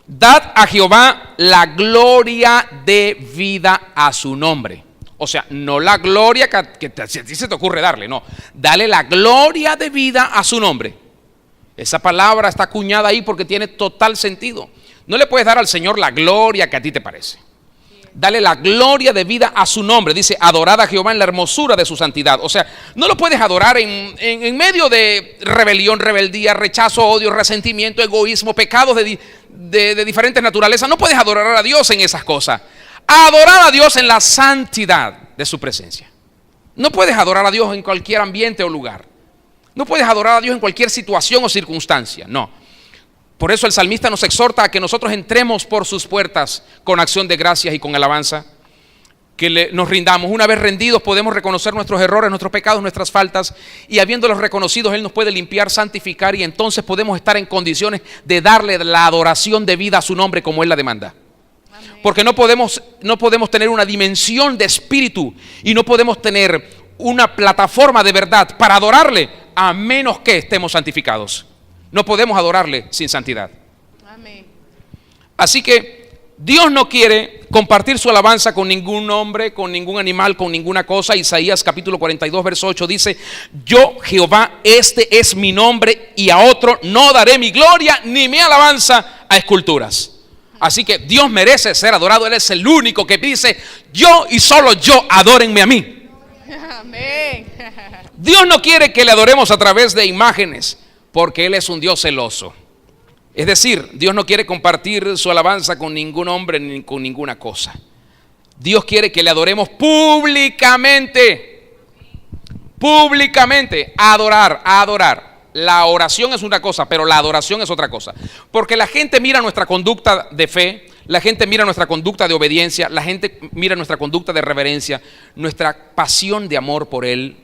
dad a Jehová la gloria de vida a su nombre. O sea, no la gloria que a ti se te ocurre darle, no. Dale la gloria de vida a su nombre. Esa palabra está acuñada ahí porque tiene total sentido. No le puedes dar al Señor la gloria que a ti te parece. Dale la gloria de vida a su nombre. Dice: adorad a Jehová en la hermosura de su santidad. O sea, no lo puedes adorar en medio de rebelión, rebeldía, rechazo, odio, resentimiento, egoísmo, pecados de diferentes naturalezas. No puedes adorar a Dios en esas cosas. Adorar a Dios en la santidad de su presencia. No puedes adorar a Dios en cualquier ambiente o lugar. No puedes adorar a Dios en cualquier situación o circunstancia. No. Por eso el salmista nos exhorta a que nosotros entremos por sus puertas con acción de gracias y con alabanza. nos rindamos. Una vez rendidos podemos reconocer nuestros errores, nuestros pecados, nuestras faltas, y habiéndolos reconocidos Él nos puede limpiar, santificar, y entonces podemos estar en condiciones de darle la adoración debida a su nombre como Él la demanda. Porque no podemos tener una dimensión de espíritu y no podemos tener una plataforma de verdad para adorarle a menos que estemos santificados. No podemos adorarle sin santidad. Amén. Así que Dios no quiere compartir su alabanza con ningún hombre, con ningún animal, con ninguna cosa. Isaías capítulo 42 verso 8 dice: yo Jehová, este es mi nombre, y a otro no daré mi gloria ni mi alabanza a esculturas. Así que Dios merece ser adorado. Él es el único que dice: yo y solo yo, adórenme a mí. Amén. Dios no quiere que le adoremos a través de imágenes, porque Él es un Dios celoso. Es decir, Dios no quiere compartir su alabanza con ningún hombre ni con ninguna cosa. Dios quiere que le adoremos públicamente. Públicamente. Adorar. La oración es una cosa, pero la adoración es otra cosa. Porque la gente mira nuestra conducta de fe, la gente mira nuestra conducta de obediencia, la gente mira nuestra conducta de reverencia, nuestra pasión de amor por Él.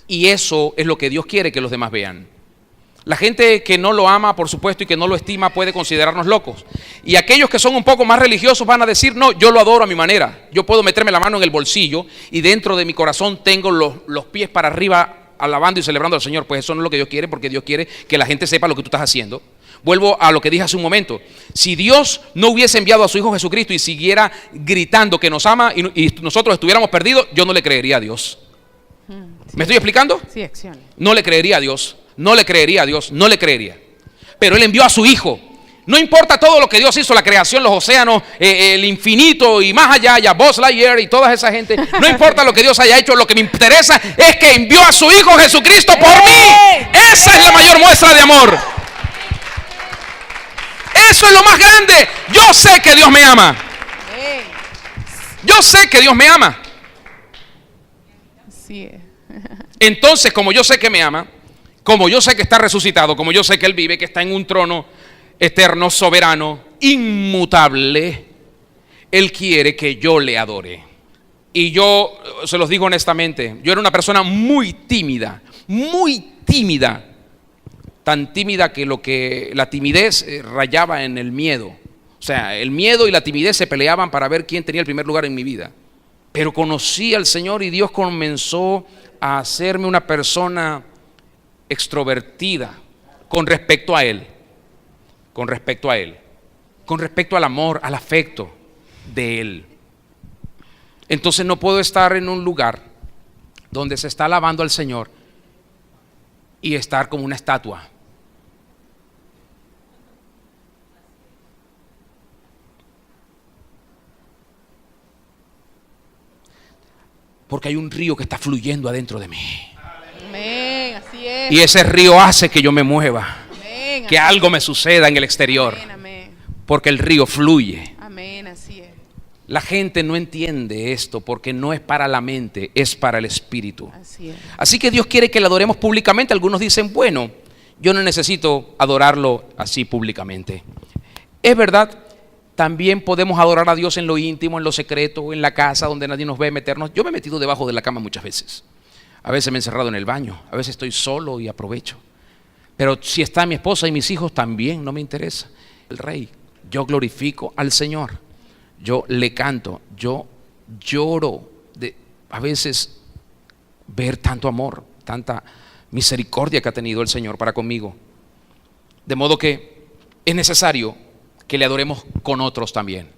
Y eso es lo que Dios quiere que los demás vean. La gente que no lo ama, por supuesto, y que no lo estima, puede considerarnos locos. Y aquellos que son un poco más religiosos van a decir: no, yo lo adoro a mi manera. Yo puedo meterme la mano en el bolsillo y dentro de mi corazón tengo los pies para arriba, alabando y celebrando al Señor. Pues eso no es lo que Dios quiere, porque Dios quiere que la gente sepa lo que tú estás haciendo. Vuelvo a lo que dije hace un momento. Si Dios no hubiese enviado a su Hijo Jesucristo y siguiera gritando que nos ama y nosotros estuviéramos perdidos, yo no le creería a Dios. ¿Me estoy explicando? Sí, acción. No le creería a Dios. No le creería a Dios, no le creería. Pero Él envió a su Hijo. No importa todo lo que Dios hizo, la creación, los océanos, el infinito y más allá, ya Buzz Lightyear y toda esa gente. No importa lo que Dios haya hecho, lo que me interesa es que envió a su Hijo Jesucristo por mí. Esa es la mayor muestra de amor. Eso es lo más grande. Yo sé que Dios me ama. Yo sé que Dios me ama. Así es. Entonces, como yo sé que me ama, como yo sé que está resucitado, como yo sé que Él vive, que está en un trono eterno, soberano, inmutable, Él quiere que yo le adore. Y yo se los digo honestamente, yo era una persona muy tímida, tan tímida que la timidez rayaba en el miedo. O sea, el miedo y la timidez se peleaban para ver quién tenía el primer lugar en mi vida. Pero conocí al Señor y Dios comenzó a hacerme una persona extrovertida con respecto a Él, con respecto al amor, al afecto de Él. Entonces no puedo estar en un lugar donde se está alabando al Señor y estar como una estatua. Porque hay un río que está fluyendo adentro de mí. Amén, así es. Y ese río hace que yo me mueva. Amén, Que algo me suceda en el exterior. Amén, amén. Porque el río fluye. Amén, así es. La gente no entiende esto porque no es para la mente, es para el espíritu. Así es. Así que Dios quiere que le adoremos públicamente. Algunos dicen: bueno, yo no necesito adorarlo así públicamente. Es verdad, también podemos adorar a Dios en lo íntimo, en lo secreto, en la casa donde nadie nos ve meternos. Yo me he metido debajo de la cama muchas veces. A veces me he encerrado en el baño, a veces estoy solo y aprovecho. Pero si está mi esposa y mis hijos, también no me interesa. El Rey, yo glorifico al Señor, yo le canto, yo lloro de a veces ver tanto amor, tanta misericordia que ha tenido el Señor para conmigo. De modo que es necesario que le adoremos con otros también,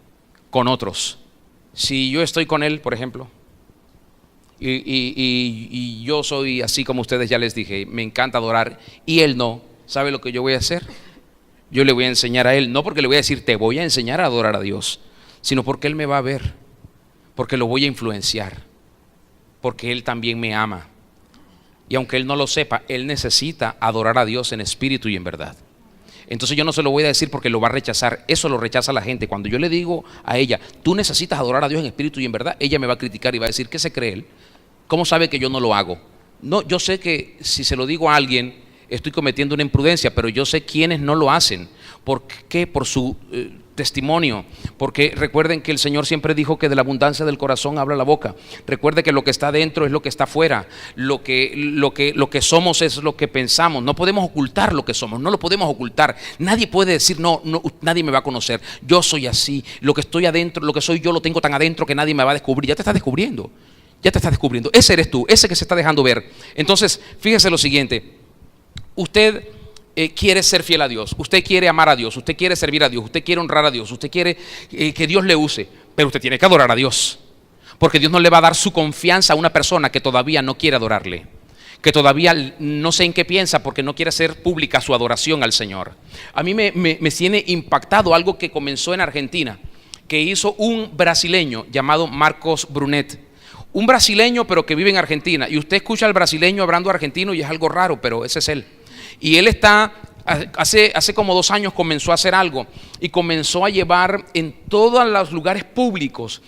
con otros. Si yo estoy con Él, por ejemplo, y yo soy así como ustedes, ya les dije, me encanta adorar, y Él no, ¿sabe lo que yo voy a hacer? Yo le voy a enseñar a Él, no porque le voy a decir te voy a enseñar a adorar a Dios, sino porque Él me va a ver, porque lo voy a influenciar, porque Él también me ama. Y aunque Él no lo sepa, Él necesita adorar a Dios en espíritu y en verdad. Entonces yo no se lo voy a decir porque lo va a rechazar. Eso lo rechaza la gente. Cuando yo le digo a ella, tú necesitas adorar a Dios en espíritu y en verdad, ella me va a criticar y va a decir, ¿qué se cree él? ¿Cómo sabe que yo no lo hago? No, yo sé que si se lo digo a alguien, estoy cometiendo una imprudencia, pero yo sé quiénes no lo hacen. ¿Por qué? Por su testimonio. Porque recuerden que el Señor siempre dijo que de la abundancia del corazón habla la boca. Recuerde que lo que está dentro es lo que está afuera. Lo que somos es lo que pensamos. No podemos ocultar lo que somos, no lo podemos ocultar. Nadie puede decir, no, nadie me va a conocer. Yo soy así. Lo que estoy adentro, lo que soy yo lo tengo tan adentro que nadie me va a descubrir. Ya te estás descubriendo. Ya te estás descubriendo. Ese eres tú, ese que se está dejando ver. Entonces, fíjese lo siguiente. Usted quiere ser fiel a Dios, usted quiere amar a Dios, usted quiere servir a Dios, usted quiere honrar a Dios, usted quiere que Dios le use, pero usted tiene que adorar a Dios, porque Dios no le va a dar su confianza a una persona que todavía no quiere adorarle, que todavía no sé en qué piensa porque no quiere hacer pública su adoración al Señor. A mí me tiene impactado algo que comenzó en Argentina, que hizo un brasileño llamado Marcos Brunet. Un brasileño pero que vive en Argentina, y usted escucha al brasileño hablando argentino y es algo raro, pero ese es él. Y él está, hace como 2 años comenzó a hacer algo y comenzó a llevar en todos los lugares públicos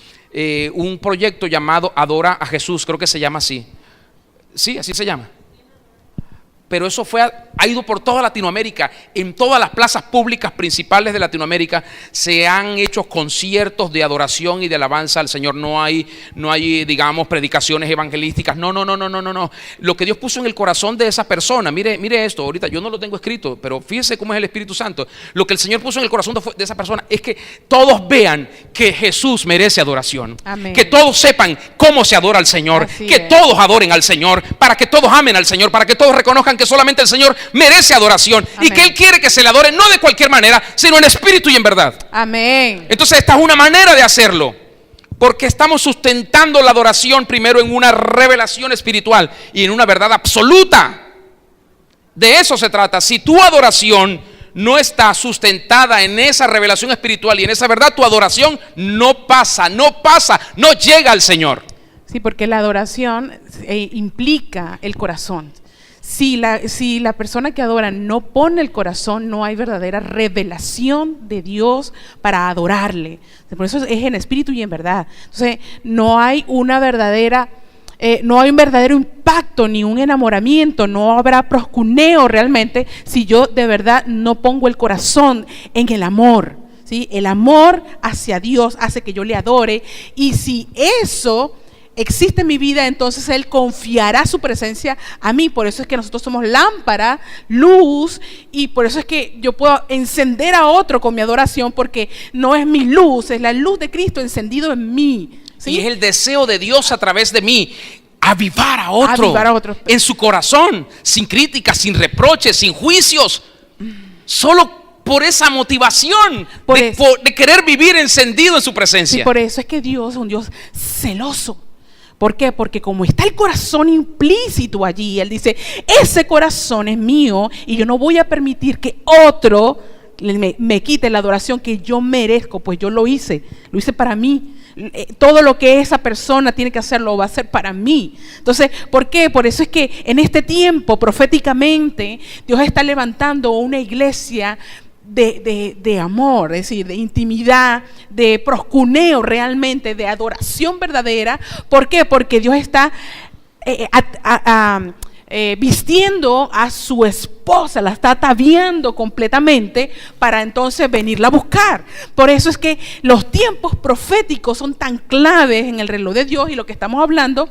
un proyecto llamado Adora a Jesús, creo que se llama así. Sí, así se llama. Pero eso ha ido por toda Latinoamérica. En todas las plazas públicas principales de Latinoamérica se han hecho conciertos de adoración y de alabanza al Señor. No hay, digamos, predicaciones evangelísticas. No. Lo que Dios puso en el corazón de esa persona, mire esto, ahorita yo no lo tengo escrito, pero fíjese cómo es el Espíritu Santo. Lo que el Señor puso en el corazón de esa persona es que todos vean que Jesús merece adoración. Amén. Que todos sepan cómo se adora al Señor. Así que todos adoren al Señor, para que todos amen al Señor, para que todos reconozcan que solamente el Señor merece adoración. Amén. Y que Él quiere que se le adore no de cualquier manera, sino en espíritu y en verdad. Amén. Entonces esta es una manera de hacerlo, porque estamos sustentando la adoración primero en una revelación espiritual y en una verdad absoluta. De eso se trata. Si tu adoración no está sustentada en esa revelación espiritual y en esa verdad, tu adoración no pasa, no llega al Señor. Sí, porque la adoración implica el corazón. Si la persona que adora no pone el corazón, no hay verdadera revelación de Dios para adorarle. Por eso es en espíritu y en verdad. Entonces, no hay un verdadero impacto ni un enamoramiento, no habrá proscuneo realmente si yo de verdad no pongo el corazón en el amor. ¿Sí? El amor hacia Dios hace que yo le adore, y si eso existe en mi vida, entonces Él confiará su presencia a mí. Por eso es que nosotros somos lámpara, luz, y por eso es que yo puedo encender a otro con mi adoración, porque no es mi luz, es la luz de Cristo encendido en mí. ¿Sí? Y es el deseo de Dios a través de mí, avivar a otro en su corazón, sin críticas, sin reproches, sin juicios, solo por esa motivación de querer vivir encendido en su presencia. Sí, por eso es que Dios es un Dios celoso. ¿Por qué? Porque como está el corazón implícito allí, Él dice, ese corazón es mío y yo no voy a permitir que otro me quite la adoración que yo merezco, pues yo lo hice para mí. Todo lo que esa persona tiene que hacer lo va a hacer para mí. Entonces, ¿por qué? Por eso es que en este tiempo, proféticamente, Dios está levantando una iglesia de amor, es decir, de intimidad, de proscuneo realmente, de adoración verdadera. ¿Por qué? Porque Dios está vistiendo a su esposa, la está ataviando completamente para entonces venirla a buscar. Por eso es que los tiempos proféticos son tan claves en el reloj de Dios, y lo que estamos hablando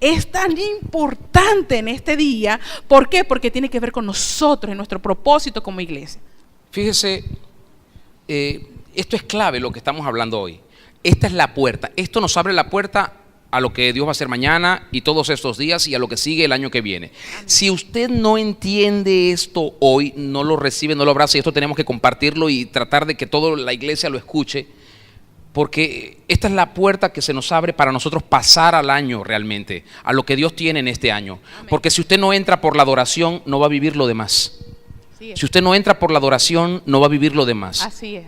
es tan importante en este día. ¿Por qué? Porque tiene que ver con nosotros, en nuestro propósito como iglesia. Fíjese, esto es clave lo que estamos hablando hoy. Esta es la puerta. Esto nos abre la puerta a lo que Dios va a hacer mañana y todos estos días y a lo que sigue el año que viene. Si usted no entiende esto hoy, no lo recibe, no lo abraza, y esto tenemos que compartirlo y tratar de que toda la iglesia lo escuche, porque esta es la puerta que se nos abre para nosotros pasar al año realmente, a lo que Dios tiene en este año. Amén. Porque si usted no entra por la adoración, no va a vivir lo demás. Si usted no entra por la adoración, no va a vivir lo demás. Así es.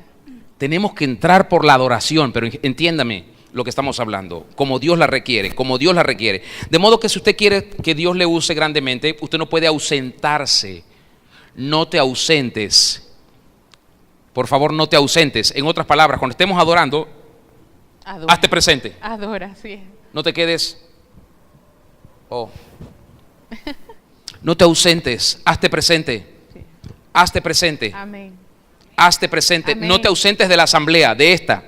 Tenemos que entrar por la adoración, pero entiéndame lo que estamos hablando, como Dios la requiere, como Dios la requiere. De modo que si usted quiere que Dios le use grandemente, usted no puede ausentarse. No te ausentes. Por favor, no te ausentes. En otras palabras, cuando estemos adorando, hazte presente. Adora, sí. No te quedes. No te ausentes, hazte presente. Hazte presente. Amén. Hazte presente. Amén. No te ausentes de la asamblea, de esta.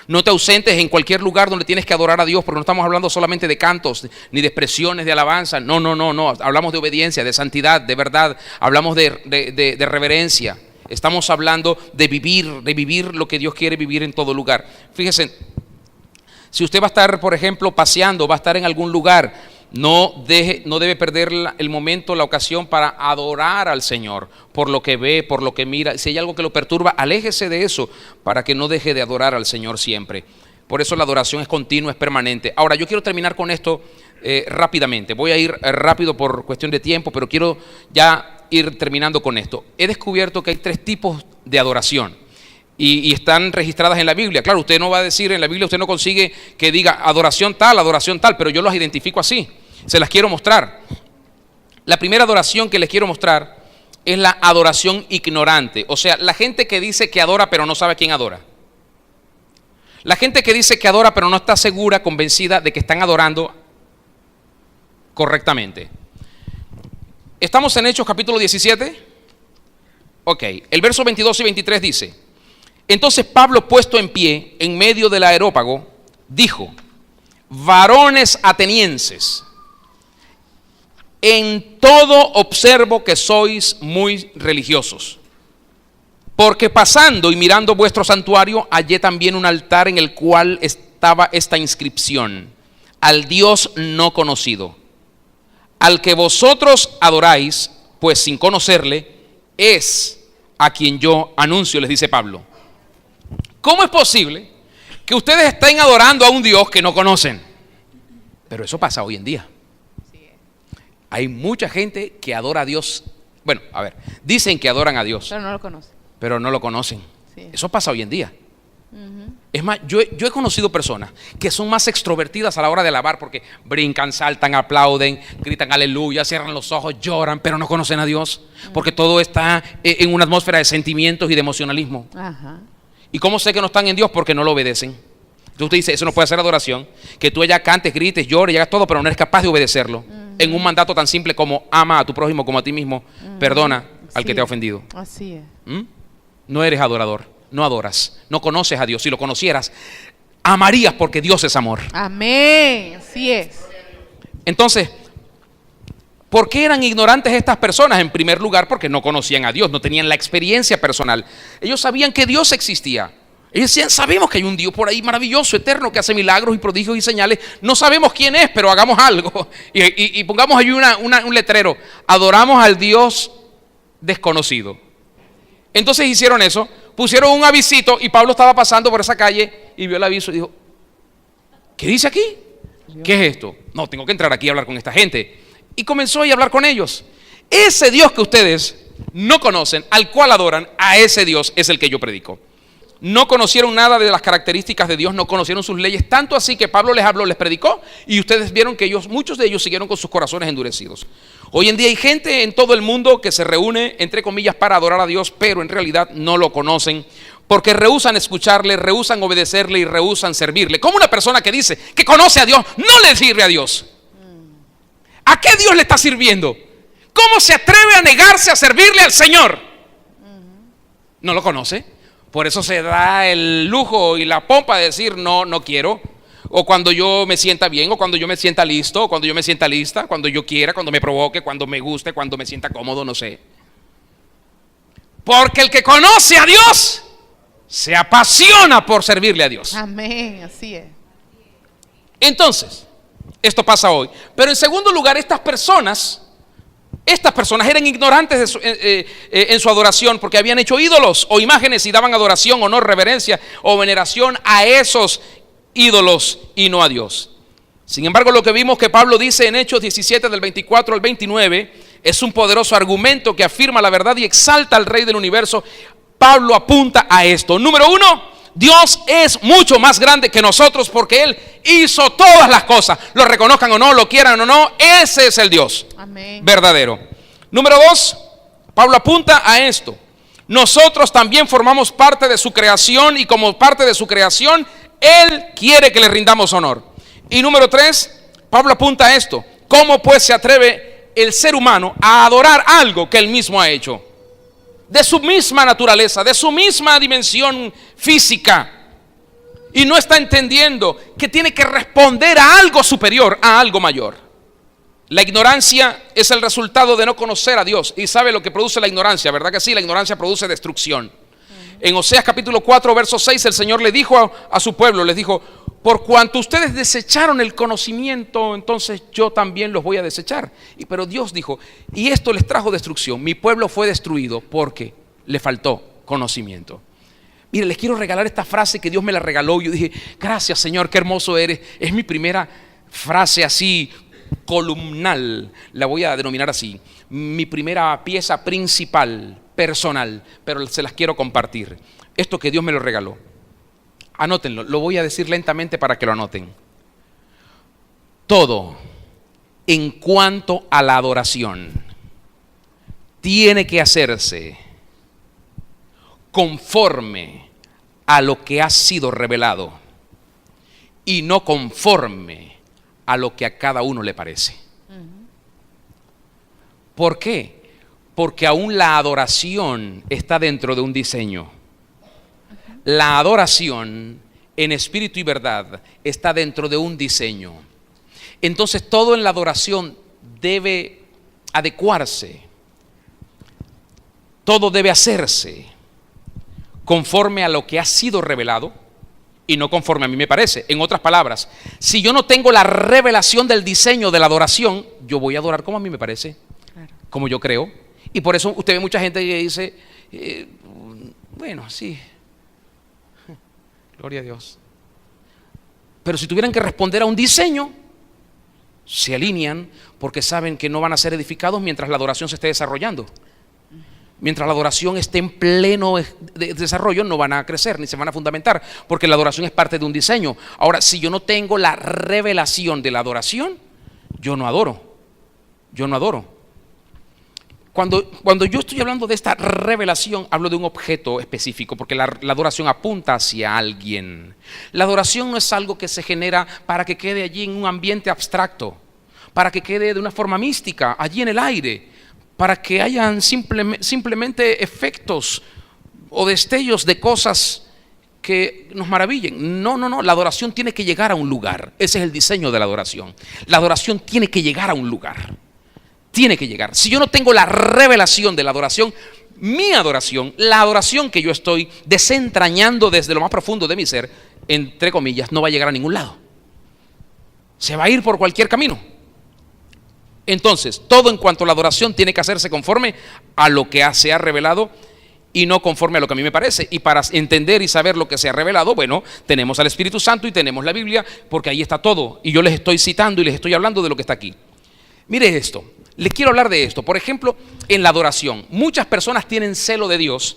No te ausentes en cualquier lugar donde tienes que adorar a Dios, porque no estamos hablando solamente de cantos, ni de expresiones de alabanza. No. Hablamos de obediencia, de santidad, de verdad. Hablamos de reverencia. Estamos hablando de vivir lo que Dios quiere vivir en todo lugar. Fíjese, si usted va a estar, por ejemplo, paseando, va a estar en algún lugar, no debe perder el momento, la ocasión para adorar al Señor por lo que ve, por lo que mira. Si hay algo que lo perturba, aléjese de eso para que no deje de adorar al Señor siempre. Por eso la adoración es continua, es permanente. Ahora, yo quiero terminar con esto rápidamente. Voy a ir rápido por cuestión de tiempo, pero quiero ya ir terminando con esto. He descubierto que hay 3 tipos de adoración. Y están registradas en la Biblia. Claro, usted no va a decir en la Biblia, usted no consigue que diga adoración tal, pero yo las identifico así. Se las quiero mostrar. La primera adoración que les quiero mostrar es la adoración ignorante. O sea, la gente que dice que adora pero no sabe a quién adora. La gente que dice que adora pero no está segura, convencida de que están adorando correctamente. ¿Estamos en Hechos capítulo 17? Ok, el verso 22 y 23 dice: entonces Pablo, puesto en pie en medio del areópago, dijo: varones atenienses, en todo observo que sois muy religiosos, porque pasando y mirando vuestro santuario hallé también un altar en el cual estaba esta inscripción: al Dios no conocido, al que vosotros adoráis, pues sin conocerle, es a quien yo anuncio, les dice Pablo. ¿Cómo es posible que ustedes estén adorando a un Dios que no conocen? Pero eso pasa hoy en día. Hay mucha gente que adora a Dios. Bueno, a ver, dicen que adoran a Dios, Pero no lo conoce. pero no lo conocen. Sí. Eso pasa hoy en día. Es más, yo he conocido personas que son más extrovertidas a la hora de alabar, porque brincan, saltan, aplauden, gritan aleluya, cierran los ojos, lloran, pero no conocen a Dios, porque todo está en una atmósfera de sentimientos y de emocionalismo. Ajá. ¿Y cómo sé que no están en Dios? Porque no lo obedecen. Entonces usted dice, eso no puede ser adoración. Que tú allá cantes, grites, llores, hagas todo, pero no eres capaz de obedecerlo. En un mandato tan simple como ama a tu prójimo como a ti mismo. Perdona al que te ha ofendido. Así es. No eres adorador, no adoras, no conoces a Dios. Si lo conocieras, amarías, porque Dios es amor. Amén. Así es. Entonces, ¿por qué eran ignorantes estas personas? En primer lugar, porque no conocían a Dios, no tenían la experiencia personal. Ellos sabían que Dios existía. Ellos decían, sabemos que hay un Dios por ahí maravilloso, eterno, que hace milagros y prodigios y señales. No sabemos quién es, pero hagamos algo. Y pongamos ahí un letrero: adoramos al Dios desconocido. Entonces hicieron eso, pusieron un avisito, y Pablo estaba pasando por esa calle y vio el aviso y dijo: ¿qué dice aquí? ¿Qué es esto? No, tengo que entrar aquí a hablar con esta gente. Y comenzó a hablar con ellos. Ese Dios que ustedes no conocen, al cual adoran, a ese Dios es el que yo predico. No conocieron nada de las características de Dios, no conocieron sus leyes, tanto así que Pablo les habló, les predicó, y ustedes vieron que muchos de ellos siguieron con sus corazones endurecidos. Hoy en día hay gente en todo el mundo que se reúne, entre comillas, para adorar a Dios, pero en realidad no lo conocen, porque rehúsan escucharle, rehúsan obedecerle y rehúsan servirle. Como una persona que dice que conoce a Dios, no le sirve a Dios. ¿A qué Dios le está sirviendo? ¿Cómo se atreve a negarse a servirle al Señor? No lo conoce. Por eso se da el lujo y la pompa de decir no quiero, o cuando yo me sienta bien, o cuando yo me sienta listo, o cuando yo me sienta lista, cuando yo quiera, cuando me provoque, cuando me guste, cuando me sienta cómodo, no sé. Porque el que conoce a Dios se apasiona por servirle a Dios. Amén. Así es. Entonces, esto pasa hoy. Pero en segundo lugar, estas personas eran ignorantes en su adoración, porque habían hecho ídolos o imágenes y daban adoración, honor, reverencia o veneración a esos ídolos y no a Dios. Sin embargo, lo que vimos que Pablo dice en Hechos 17 del 24 al 29 es un poderoso argumento que afirma la verdad y exalta al Rey del universo. Pablo apunta a esto. Número 1, Dios es mucho más grande que nosotros, porque Él hizo todas las cosas. Lo reconozcan o no, lo quieran o no, ese es el Dios verdadero. Número 2, Pablo apunta a esto: nosotros también formamos parte de su creación, y como parte de su creación, Él quiere que le rindamos honor. Y número 3, Pablo apunta a esto: ¿cómo pues se atreve el ser humano a adorar algo que él mismo ha hecho, de su misma naturaleza, de su misma dimensión física, y no está entendiendo que tiene que responder a algo superior, a algo mayor. La ignorancia es el resultado de no conocer a Dios. Y sabe lo que produce la ignorancia, ¿verdad que sí? La ignorancia produce destrucción. En Oseas capítulo 4, verso 6, el Señor le dijo a su pueblo, les dijo: por cuanto ustedes desecharon el conocimiento, entonces yo también los voy a desechar. Pero Dios dijo: y esto les trajo destrucción. Mi pueblo fue destruido porque le faltó conocimiento. Mire, les quiero regalar esta frase que Dios me la regaló. Yo dije: gracias, Señor, qué hermoso eres. Es mi primera frase así columnal, la voy a denominar así, mi primera pieza principal, personal, pero se las quiero compartir. Esto que Dios me lo regaló, anótenlo, lo voy a decir lentamente para que lo anoten. Todo en cuanto a la adoración tiene que hacerse conforme a lo que ha sido revelado y no conforme a lo que a cada uno le parece. ¿Por qué? Porque aún la adoración está dentro de un diseño. La adoración en espíritu y verdad está dentro de un diseño. Entonces todo en la adoración debe adecuarse, todo debe hacerse conforme a lo que ha sido revelado y no conforme a mí me parece. En otras palabras, si yo no tengo la revelación del diseño de la adoración, yo voy a adorar como a mí me parece, claro, como yo creo. Y por eso usted ve mucha gente que dice, bueno, sí, gloria a Dios. Pero si tuvieran que responder a un diseño, se alinean porque saben que no van a ser edificados mientras la adoración se esté desarrollando. Mientras la adoración esté en pleno desarrollo, no van a crecer ni se van a fundamentar, porque la adoración es parte de un diseño. Ahora, si yo no tengo la revelación de la adoración, yo no adoro. Yo no adoro. Cuando yo estoy hablando de esta revelación, hablo de un objeto específico, porque la adoración apunta hacia alguien. La adoración no es algo que se genera para que quede allí en un ambiente abstracto, para que quede de una forma mística, allí en el aire, para que hayan simplemente efectos o destellos de cosas que nos maravillen. No, la adoración tiene que llegar a un lugar. Ese es el diseño de la adoración. La adoración tiene que llegar a un lugar. Tiene que llegar. Si yo no tengo la revelación de la adoración, mi adoración, la adoración que yo estoy desentrañando desde lo más profundo de mi ser, entre comillas, no va a llegar a ningún lado. Se va a ir por cualquier camino. Entonces, todo en cuanto a la adoración tiene que hacerse conforme a lo que se ha revelado y no conforme a lo que a mí me parece. Y para entender y saber lo que se ha revelado, bueno, tenemos al Espíritu Santo y tenemos la Biblia, porque ahí está todo. Y yo les estoy citando y les estoy hablando de lo que está aquí. Mire esto, les quiero hablar de esto. Por ejemplo, en la adoración, muchas personas tienen celo de Dios,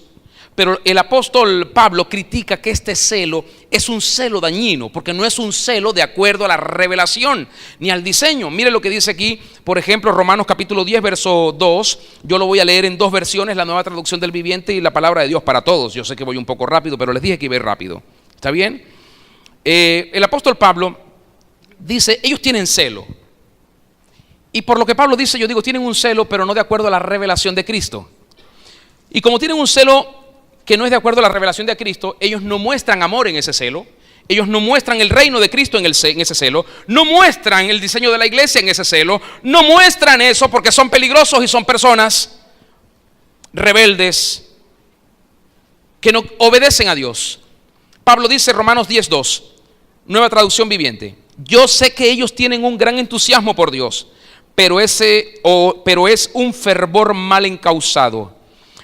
pero el apóstol Pablo critica que este celo es un celo dañino, porque no es un celo de acuerdo a la revelación ni al diseño. Mire lo que dice aquí, por ejemplo, Romanos capítulo 10, verso 2. Yo lo voy a leer en dos versiones, la Nueva Traducción del Viviente y la Palabra de Dios para Todos. Yo sé que voy un poco rápido, pero les dije que iba a ir rápido. ¿Está bien? El apóstol Pablo dice, ellos tienen celo. Y por lo que Pablo dice, yo digo, tienen un celo, pero no de acuerdo a la revelación de Cristo. Y como tienen un celo que no es de acuerdo a la revelación de Cristo, ellos no muestran amor en ese celo, ellos no muestran el reino de Cristo en ese celo, no muestran el diseño de la iglesia en ese celo, no muestran eso porque son peligrosos y son personas rebeldes que no obedecen a Dios. Pablo dice, Romanos 10:2, Nueva Traducción Viviente: yo sé que ellos tienen un gran entusiasmo por Dios, pero es un fervor mal encausado.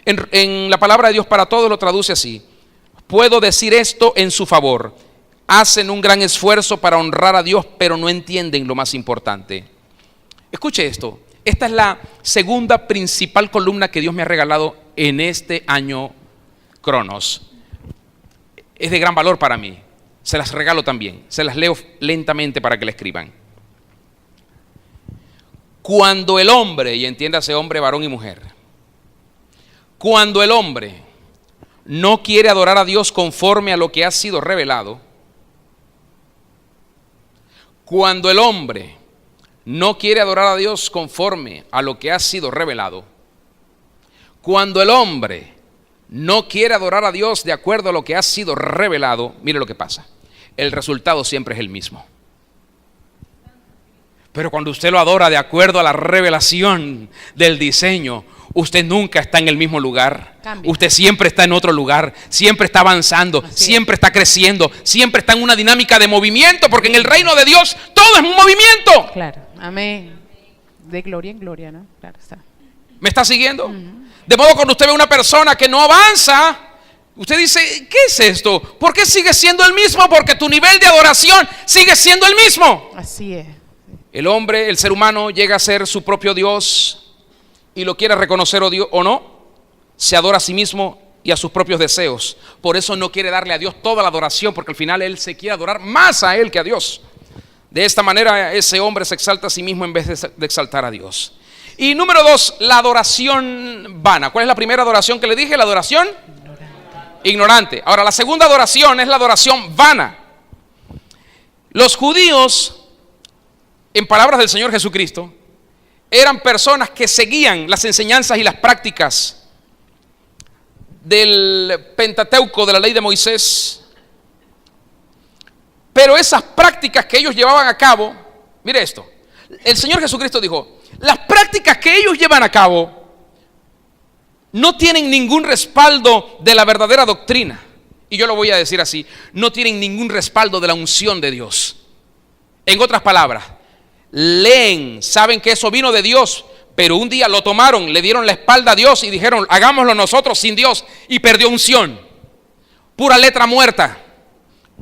En la Palabra de Dios para Todos lo traduce así: puedo decir esto en su favor, hacen un gran esfuerzo para honrar a Dios, pero no entienden lo más importante. Escuche esto, esta es la segunda principal columna que Dios me ha regalado en este año Cronos. Es de gran valor para mí, se las regalo también, se las leo lentamente para que la escriban. Cuando el hombre, y entiéndase hombre, varón y mujer, cuando el hombre no quiere adorar a Dios conforme a lo que ha sido revelado, cuando el hombre no quiere adorar a Dios conforme a lo que ha sido revelado, cuando el hombre no quiere adorar a Dios de acuerdo a lo que ha sido revelado, mire lo que pasa. El resultado siempre es el mismo. Pero cuando usted lo adora de acuerdo a la revelación del diseño, usted nunca está en el mismo lugar. Cambia. Usted siempre está en otro lugar, siempre está avanzando, siempre está creciendo, siempre está en una dinámica de movimiento, porque en el reino de Dios todo es un movimiento. Claro, amén. De gloria en gloria, ¿no? Claro está. ¿Me está siguiendo? De modo que cuando usted ve una persona que no avanza, usted dice, ¿qué es esto? ¿Por qué sigue siendo el mismo? Porque tu nivel de adoración sigue siendo el mismo. Así es. El hombre, el ser humano, llega a ser su propio Dios y lo quiere reconocer o no, se adora a sí mismo y a sus propios deseos. Por eso no quiere darle a Dios toda la adoración, porque al final él se quiere adorar más a él que a Dios. De esta manera ese hombre se exalta a sí mismo en vez de exaltar a Dios. Y número 2, la adoración vana. ¿Cuál es la primera adoración que le dije? La adoración ignorante. Ahora, la segunda adoración es la adoración vana. Los judíos, en palabras del Señor Jesucristo, eran personas que seguían las enseñanzas y las prácticas del Pentateuco, de la ley de Moisés. Pero esas prácticas que ellos llevaban a cabo, mire esto, el Señor Jesucristo dijo, las prácticas que ellos llevan a cabo no tienen ningún respaldo de la verdadera doctrina. Y yo lo voy a decir así, no tienen ningún respaldo de la unción de Dios. En otras palabras, leen, saben que eso vino de Dios, pero un día lo tomaron, le dieron la espalda a Dios y dijeron, hagámoslo nosotros sin Dios, y perdió unción. Pura letra muerta.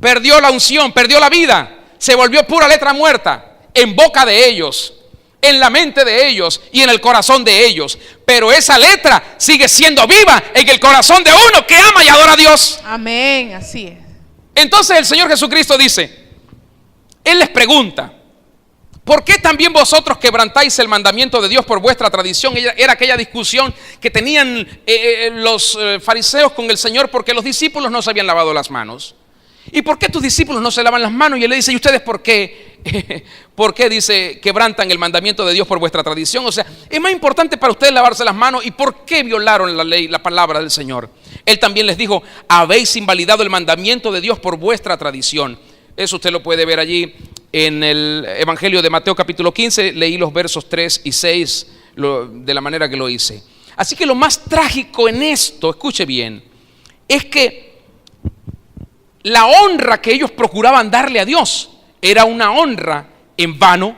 Perdió la unción, perdió la vida, se volvió pura letra muerta en boca de ellos, en la mente de ellos y en el corazón de ellos. Pero esa letra sigue siendo viva en el corazón de uno que ama y adora a Dios. Amén, así es. Entonces el Señor Jesucristo dice, Él les pregunta, ¿por qué también vosotros quebrantáis el mandamiento de Dios por vuestra tradición? Era aquella discusión que tenían los fariseos con el Señor, porque los discípulos no se habían lavado las manos. ¿Y por qué tus discípulos no se lavan las manos? Y Él le dice, ¿y ustedes por qué? ¿Por qué, dice, quebrantan el mandamiento de Dios por vuestra tradición? O sea, es más importante para ustedes lavarse las manos. ¿Y por qué violaron la ley, la palabra del Señor? Él también les dijo, habéis invalidado el mandamiento de Dios por vuestra tradición. Eso usted lo puede ver allí en el Evangelio de Mateo capítulo 15. Leí los versos 3 y 6 de la manera que lo hice. Así que lo más trágico en esto, escuche bien, es que la honra que ellos procuraban darle a Dios era una honra en vano,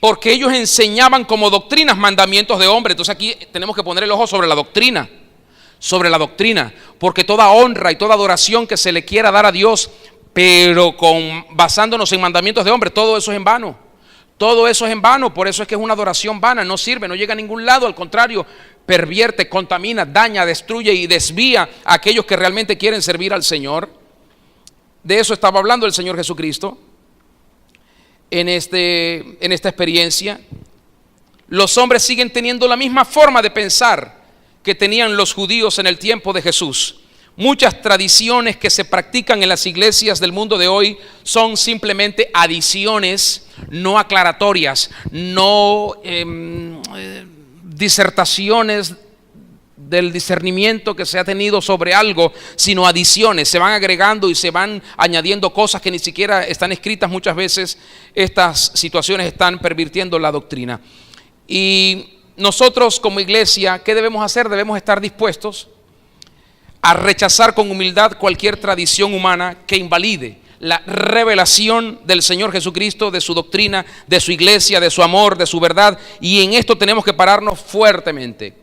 porque ellos enseñaban como doctrinas mandamientos de hombre. Entonces aquí tenemos que poner el ojo sobre la doctrina, porque toda honra y toda adoración que se le quiera dar a Dios, pero basándonos en mandamientos de hombre, todo eso es en vano. Todo eso es en vano. Por eso es que es una adoración vana, no sirve, no llega a ningún lado. Al contrario, pervierte, contamina, daña, destruye y desvía a aquellos que realmente quieren servir al Señor. De eso estaba hablando el Señor Jesucristo en esta experiencia. Los hombres siguen teniendo la misma forma de pensar que tenían los judíos en el tiempo de Jesús. Muchas tradiciones que se practican en las iglesias del mundo de hoy son simplemente adiciones, no aclaratorias, no disertaciones del discernimiento que se ha tenido sobre algo, sino adiciones. Se van agregando y se van añadiendo cosas que ni siquiera están escritas. Muchas veces estas situaciones están pervirtiendo la doctrina. Y nosotros como iglesia, ¿qué debemos hacer? Debemos estar dispuestos a rechazar con humildad cualquier tradición humana que invalide la revelación del Señor Jesucristo, de su doctrina, de su iglesia, de su amor, de su verdad. Y en esto tenemos que pararnos fuertemente.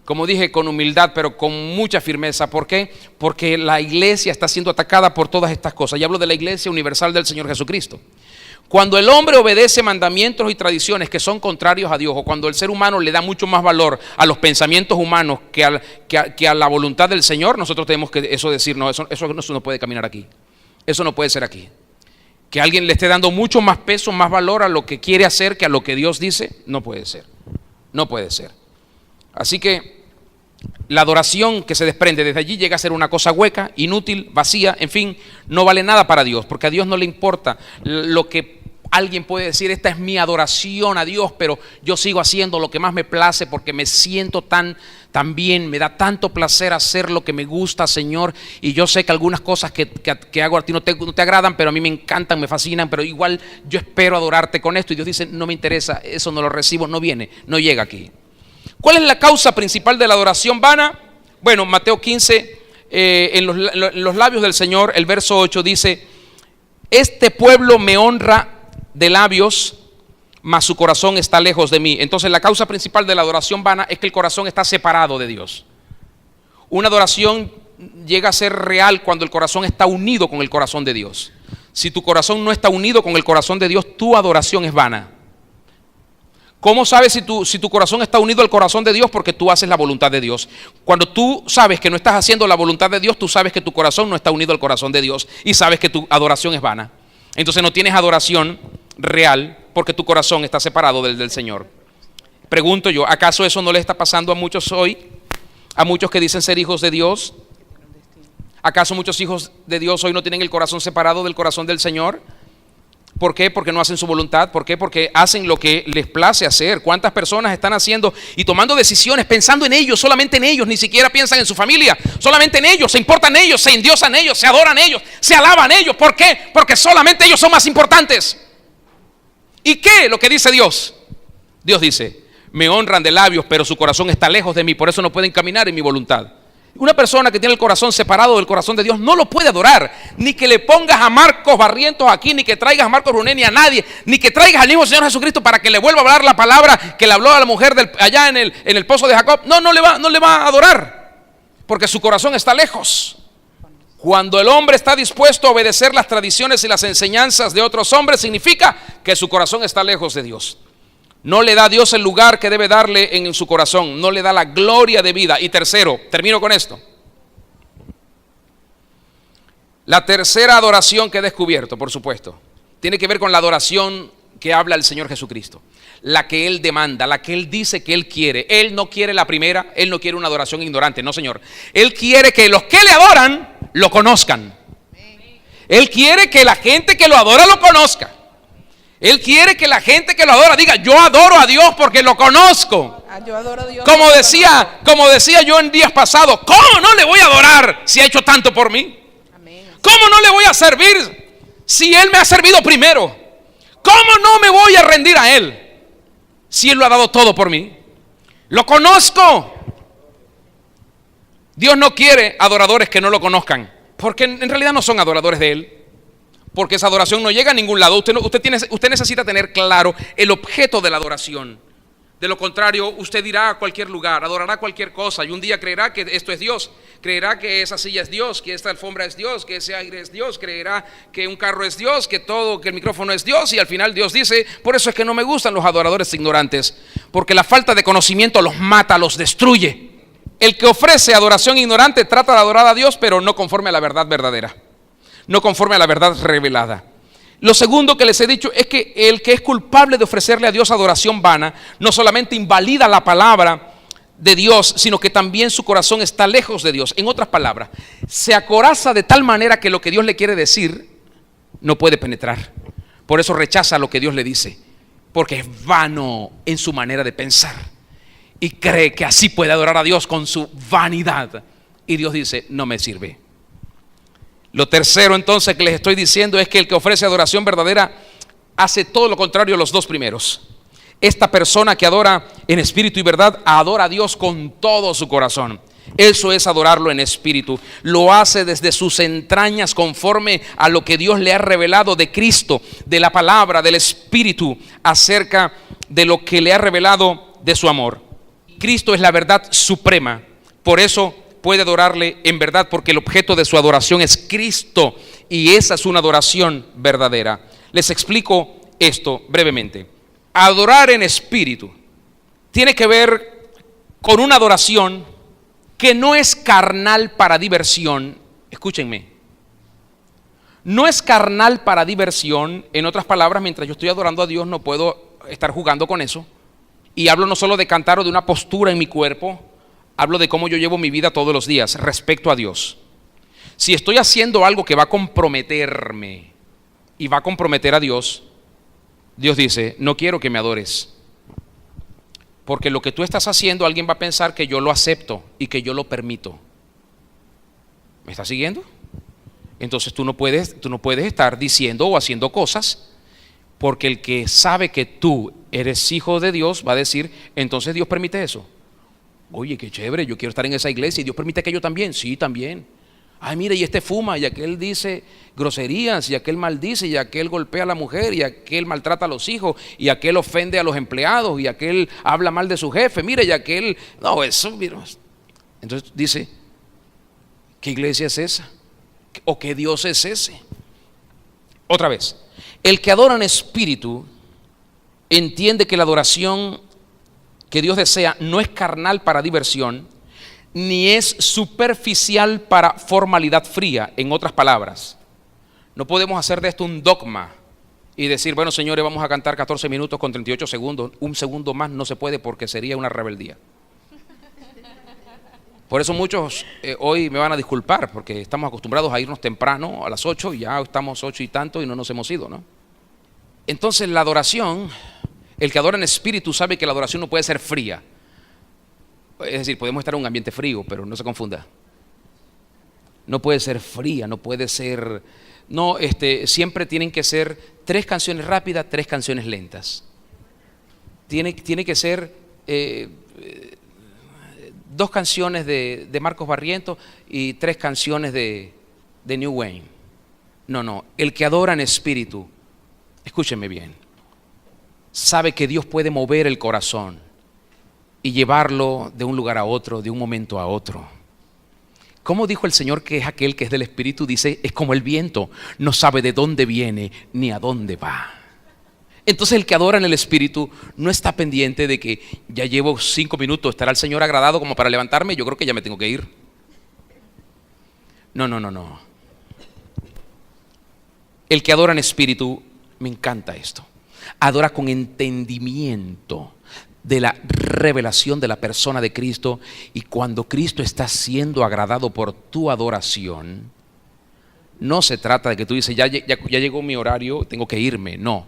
Como dije, con humildad, pero con mucha firmeza. ¿Por qué? Porque la iglesia está siendo atacada por todas estas cosas. Y hablo de la iglesia universal del Señor Jesucristo. Cuando el hombre obedece mandamientos y tradiciones que son contrarios a Dios, o cuando el ser humano le da mucho más valor a los pensamientos humanos que a la voluntad del Señor, nosotros tenemos que decir, no, eso no puede caminar aquí. Eso no puede ser aquí. Que alguien le esté dando mucho más peso, más valor a lo que quiere hacer que a lo que Dios dice, no puede ser. No puede ser. Así que la adoración que se desprende desde allí llega a ser una cosa hueca, inútil, vacía, en fin, no vale nada para Dios, porque a Dios no le importa lo que Alguien puede decir, esta es mi adoración a Dios, pero yo sigo haciendo lo que más me place porque me siento tan bien, me da tanto placer hacer lo que me gusta, Señor, y yo sé que algunas cosas que hago a ti no te agradan, pero a mí me encantan, me fascinan, pero igual yo espero adorarte con esto. Y Dios dice, no me interesa, eso no lo recibo, no viene, no llega aquí. ¿Cuál es la causa principal de la adoración vana? Bueno, Mateo 15, en los labios del Señor, el verso 8 dice, este pueblo me honra de labios, mas su corazón está lejos de mí. Entonces la causa principal de la adoración vana es que el corazón está separado de Dios. Una adoración llega a ser real cuando el corazón está unido con el corazón de Dios. Si tu corazón no está unido con el corazón de Dios, tu adoración es vana. ¿Cómo sabes si tu corazón está unido al corazón de Dios? Porque tú haces la voluntad de Dios. Cuando tú sabes que no estás haciendo la voluntad de Dios, tú sabes que tu corazón no está unido al corazón de Dios y sabes que tu adoración es vana. Entonces no tienes adoración real porque tu corazón está separado del Señor. Pregunto yo, ¿acaso eso no le está pasando a muchos hoy? A muchos que dicen ser hijos de Dios. ¿Acaso muchos hijos de Dios hoy no tienen el corazón separado del corazón del Señor? ¿Por qué? Porque no hacen su voluntad. ¿Por qué? Porque hacen lo que les place hacer. ¿Cuántas personas están haciendo y tomando decisiones pensando en ellos, solamente en ellos? Ni siquiera piensan en su familia, solamente en ellos, se importan ellos, se endiosan ellos, se adoran ellos, se alaban ellos. ¿Por qué? Porque solamente ellos son más importantes. ¿Y qué? Lo que dice Dios. Dios dice, me honran de labios, pero su corazón está lejos de mí, por eso no pueden caminar en mi voluntad. Una persona que tiene el corazón separado del corazón de Dios no lo puede adorar. Ni que le pongas a Marcos Barrientos aquí, ni que traigas a Marcos Brunet, ni a nadie, ni que traigas al mismo Señor Jesucristo para que le vuelva a hablar la palabra que le habló a la mujer allá en el pozo de Jacob. No le va a adorar, porque su corazón está lejos. Cuando el hombre está dispuesto a obedecer las tradiciones y las enseñanzas de otros hombres, significa que su corazón está lejos de Dios. No le da a Dios el lugar que debe darle en su corazón, no le da la gloria de vida. Y tercero, termino con esto. La tercera adoración que he descubierto, por supuesto, tiene que ver con la adoración que habla el Señor Jesucristo. La que Él demanda, la que Él dice que Él quiere. Él no quiere la primera, Él no quiere una adoración ignorante, no, Señor. Él quiere que los que le adoran lo conozcan. Él quiere que la gente que lo adora lo conozca. Él quiere que la gente que lo adora diga, yo adoro a Dios porque lo conozco. Yo adoro a Dios. Como decía yo en días pasados, ¿cómo no le voy a adorar si ha hecho tanto por mí? Amén. ¿Cómo no le voy a servir si Él me ha servido primero? ¿Cómo no me voy a rendir a Él si Él lo ha dado todo por mí? Lo conozco. Dios no quiere adoradores que no lo conozcan, porque en realidad no son adoradores de Él. Porque esa adoración no llega a ningún lado. Usted necesita tener claro el objeto de la adoración. De lo contrario, usted irá a cualquier lugar, adorará cualquier cosa y un día creerá que esto es Dios. Creerá que esa silla es Dios, que esta alfombra es Dios, que ese aire es Dios. Creerá que un carro es Dios, que el micrófono es Dios. Y al final Dios dice, por eso es que no me gustan los adoradores ignorantes, porque la falta de conocimiento los mata, los destruye. El que ofrece adoración ignorante trata de adorar a Dios, pero no conforme a la verdad verdadera, no conforme a la verdad revelada. Lo segundo que les he dicho es que el que es culpable de ofrecerle a Dios adoración vana, no solamente invalida la palabra de Dios, sino que también su corazón está lejos de Dios. En otras palabras, se acoraza de tal manera que lo que Dios le quiere decir no puede penetrar. Por eso rechaza lo que Dios le dice, porque es vano en su manera de pensar y cree que así puede adorar a Dios con su vanidad. Y Dios dice, no me sirve. Lo tercero entonces que les estoy diciendo es que el que ofrece adoración verdadera hace todo lo contrario a los dos primeros. Esta persona que adora en espíritu y verdad adora a Dios con todo su corazón. Eso es adorarlo en espíritu. Lo hace desde sus entrañas conforme a lo que Dios le ha revelado de Cristo, de la palabra, del espíritu, acerca de lo que le ha revelado de su amor. Cristo es la verdad suprema. Por eso puede adorarle en verdad, porque el objeto de su adoración es Cristo y esa es una adoración verdadera. Les explico esto brevemente. Adorar en espíritu tiene que ver con una adoración que no es carnal para diversión. Escúchenme, no es carnal para diversión. En otras palabras, mientras yo estoy adorando a Dios no puedo estar jugando con eso. Y hablo no solo de cantar o de una postura en mi cuerpo, hablo de cómo yo llevo mi vida todos los días respecto a Dios. Si estoy haciendo algo que va a comprometerme y va a comprometer a Dios, Dios dice, no quiero que me adores, porque lo que tú estás haciendo alguien va a pensar que yo lo acepto y que yo lo permito. ¿Me estás siguiendo? Entonces tú no puedes estar diciendo o haciendo cosas, porque el que sabe que tú eres hijo de Dios va a decir, entonces Dios permite eso. Oye, qué chévere, yo quiero estar en esa iglesia y Dios permite que yo también. Sí, también. Ay, mire, y este fuma, y aquel dice groserías, y aquel maldice, y aquel golpea a la mujer, y aquel maltrata a los hijos, y aquel ofende a los empleados, y aquel habla mal de su jefe. Mire, y aquel, no, eso, mira. Entonces dice, ¿qué iglesia es esa? ¿O qué Dios es ese? Otra vez, el que adora en espíritu entiende que la adoración que Dios desea no es carnal para diversión, ni es superficial para formalidad fría. En otras palabras, no podemos hacer de esto un dogma y decir, bueno, señores, vamos a cantar 14 minutos con 38 segundos, un segundo más no se puede porque sería una rebeldía. Por eso muchos hoy me van a disculpar, porque estamos acostumbrados a irnos temprano a las 8 y ya estamos 8 y tanto y no nos hemos ido, ¿no? Entonces la adoración, el que adora en espíritu sabe que la adoración no puede ser fría. Es decir, podemos estar en un ambiente frío, pero no se confunda. No puede ser fría, no puede ser... No, siempre tienen que ser 3 canciones rápidas, 3 canciones lentas. Tiene que ser 2 canciones de Marcos Barrientos y 3 canciones de New Wayne. No, el que adora en espíritu, escúchenme bien, sabe que Dios puede mover el corazón y llevarlo de un lugar a otro, de un momento a otro. ¿Cómo dijo el Señor que es aquel que es del Espíritu? Dice, es como el viento, no sabe de dónde viene ni a dónde va. Entonces el que adora en el Espíritu no está pendiente de que ya llevo 5 minutos, ¿estará el Señor agradado como para levantarme? Yo creo que ya me tengo que ir. No. El que adora en Espíritu, me encanta esto, adora con entendimiento de la revelación de la persona de Cristo, y cuando Cristo está siendo agradado por tu adoración, no se trata de que tú dices, ya llegó mi horario, tengo que irme. No,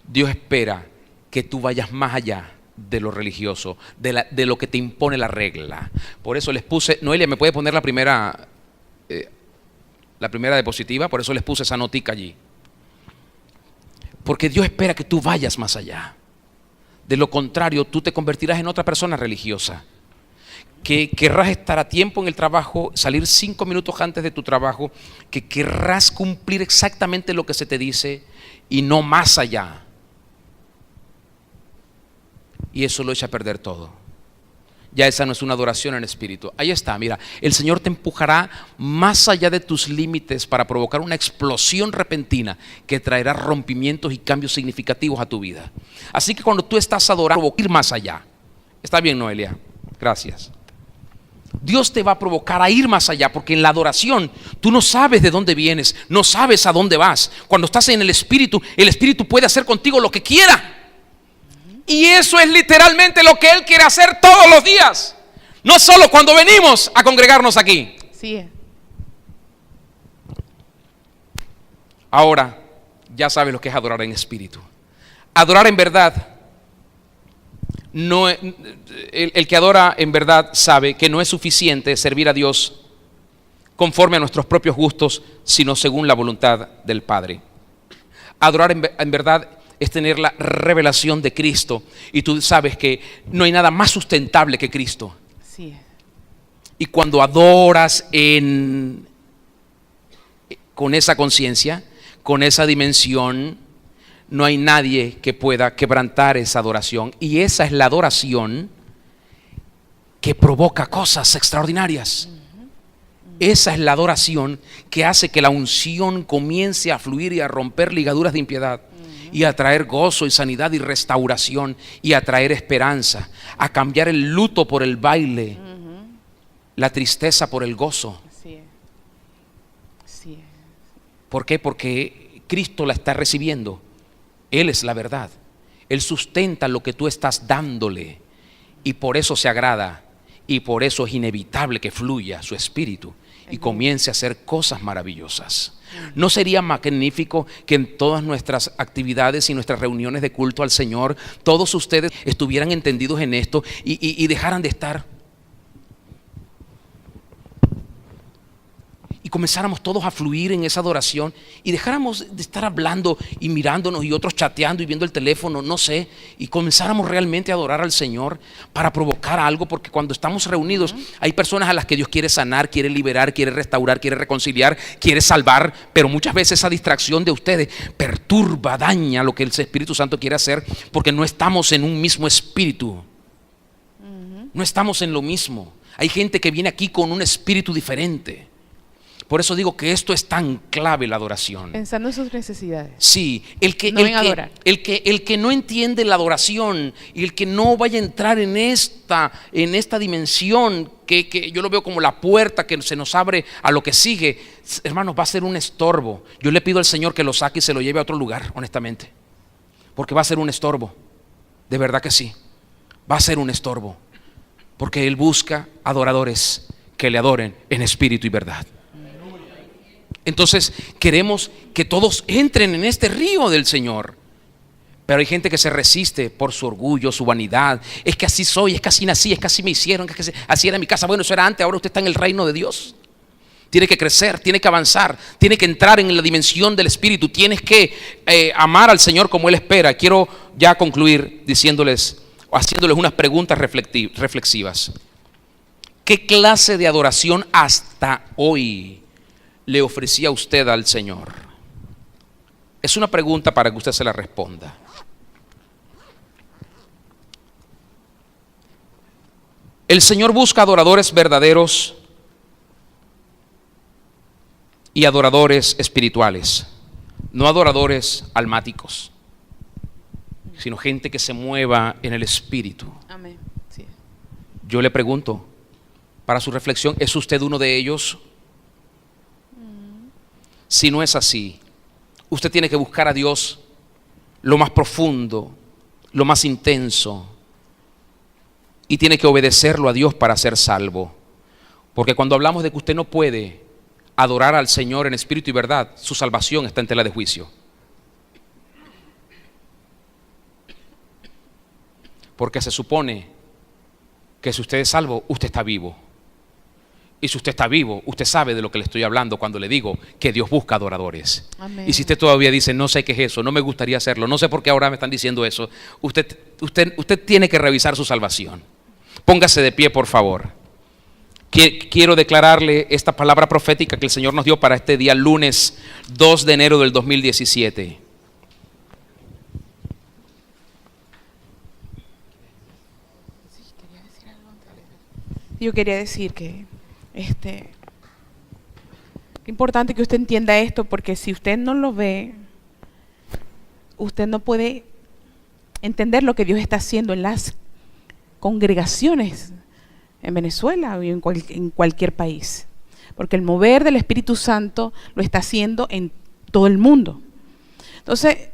Dios espera que tú vayas más allá de lo religioso, de lo que te impone la regla. Por eso les puse, Noelia, ¿me puede poner la primera diapositiva? Por eso les puse esa notica allí. Porque Dios espera que tú vayas más allá. De lo contrario, tú te convertirás en otra persona religiosa, que querrás estar a tiempo en el trabajo, salir 5 minutos antes de tu trabajo, que querrás cumplir exactamente lo que se te dice y no más allá. Y eso lo echa a perder todo. Ya esa no es una adoración en espíritu. Ahí está, mira, el Señor te empujará más allá de tus límites para provocar una explosión repentina que traerá rompimientos y cambios significativos a tu vida. Así que cuando tú estás adorando, ir más allá. Está bien, Noelia, gracias. Dios te va a provocar a ir más allá, porque en la adoración tú no sabes de dónde vienes, no sabes a dónde vas. Cuando estás en el Espíritu puede hacer contigo lo que quiera. Y eso es literalmente lo que Él quiere hacer todos los días, no solo cuando venimos a congregarnos aquí. Sí. Ahora ya sabes lo que es adorar en espíritu. Adorar en verdad, el que adora en verdad sabe que no es suficiente servir a Dios conforme a nuestros propios gustos, sino según la voluntad del Padre. Adorar en verdad es tener la revelación de Cristo, y tú sabes que no hay nada más sustentable que Cristo. Sí. Y cuando adoras con esa conciencia, con esa dimensión, no hay nadie que pueda quebrantar esa adoración. Y esa es la adoración que provoca cosas extraordinarias. Esa es la adoración que hace que la unción comience a fluir y a romper ligaduras de impiedad, y a traer gozo y sanidad y restauración, y a traer esperanza, a cambiar el luto por el baile, la tristeza por el gozo. Sí. Sí. ¿Por qué? Porque Cristo la está recibiendo. Él es la verdad. Él sustenta lo que tú estás dándole, y por eso se agrada, y por eso es inevitable que fluya su espíritu, y comience a hacer cosas maravillosas. ¿No sería magnífico que en todas nuestras actividades y nuestras reuniones de culto al Señor, todos ustedes estuvieran entendidos en esto y dejaran de estar y comenzáramos todos a fluir en esa adoración y dejáramos de estar hablando y mirándonos y otros chateando y viendo el teléfono, no sé, y comenzáramos realmente a adorar al Señor para provocar algo? Porque cuando estamos reunidos hay personas a las que Dios quiere sanar, quiere liberar, quiere restaurar, quiere reconciliar, quiere salvar, pero muchas veces esa distracción de ustedes perturba, daña lo que el Espíritu Santo quiere hacer, porque no estamos en un mismo espíritu, no estamos en lo mismo. Hay gente que viene aquí con un espíritu diferente. Por eso digo que esto es tan clave, la adoración. Pensando en sus necesidades. Sí, el que no entiende la adoración y el que no vaya a entrar en esta dimensión, que yo lo veo como la puerta que se nos abre a lo que sigue, hermanos, va a ser un estorbo. Yo le pido al Señor que lo saque y se lo lleve a otro lugar, honestamente, porque va a ser un estorbo, de verdad que sí, va a ser un estorbo, porque Él busca adoradores que le adoren en espíritu y verdad. Entonces queremos que todos entren en este río del Señor, pero hay gente que se resiste por su orgullo, su vanidad. Es que así soy, es que así nací, es que así me hicieron, es que así era mi casa. Bueno, eso era antes, ahora usted está en el reino de Dios. Tiene que crecer, tiene que avanzar, tiene que entrar en la dimensión del Espíritu, tienes que amar al Señor como Él espera. Quiero ya concluir diciéndoles o haciéndoles unas preguntas reflexivas. ¿Qué clase de adoración hasta hoy le ofrecía usted al Señor? Es una pregunta para que usted se la responda. El Señor busca adoradores verdaderos y adoradores espirituales, no adoradores almáticos, sino gente que se mueva en el Espíritu. Amén. Sí. Yo le pregunto, para su reflexión, ¿es usted uno de ellos? Si no es así, usted tiene que buscar a Dios lo más profundo, lo más intenso, y tiene que obedecerlo a Dios para ser salvo. Porque cuando hablamos de que usted no puede adorar al Señor en espíritu y verdad, su salvación está en tela de juicio. Porque se supone que si usted es salvo, usted está vivo. Y si usted está vivo, usted sabe de lo que le estoy hablando cuando le digo que Dios busca adoradores. Amén. Y si usted todavía dice, no sé qué es eso, no me gustaría hacerlo, no sé por qué ahora me están diciendo eso, usted tiene que revisar su salvación. Póngase de pie, por favor. Quiero declararle esta palabra profética que el Señor nos dio para este día, lunes 2 de enero del 2017. Yo quería decir que qué importante que usted entienda esto, porque si usted no lo ve, usted no puede entender lo que Dios está haciendo en las congregaciones en Venezuela o en cualquier país, porque el mover del Espíritu Santo lo está haciendo en todo el mundo. Entonces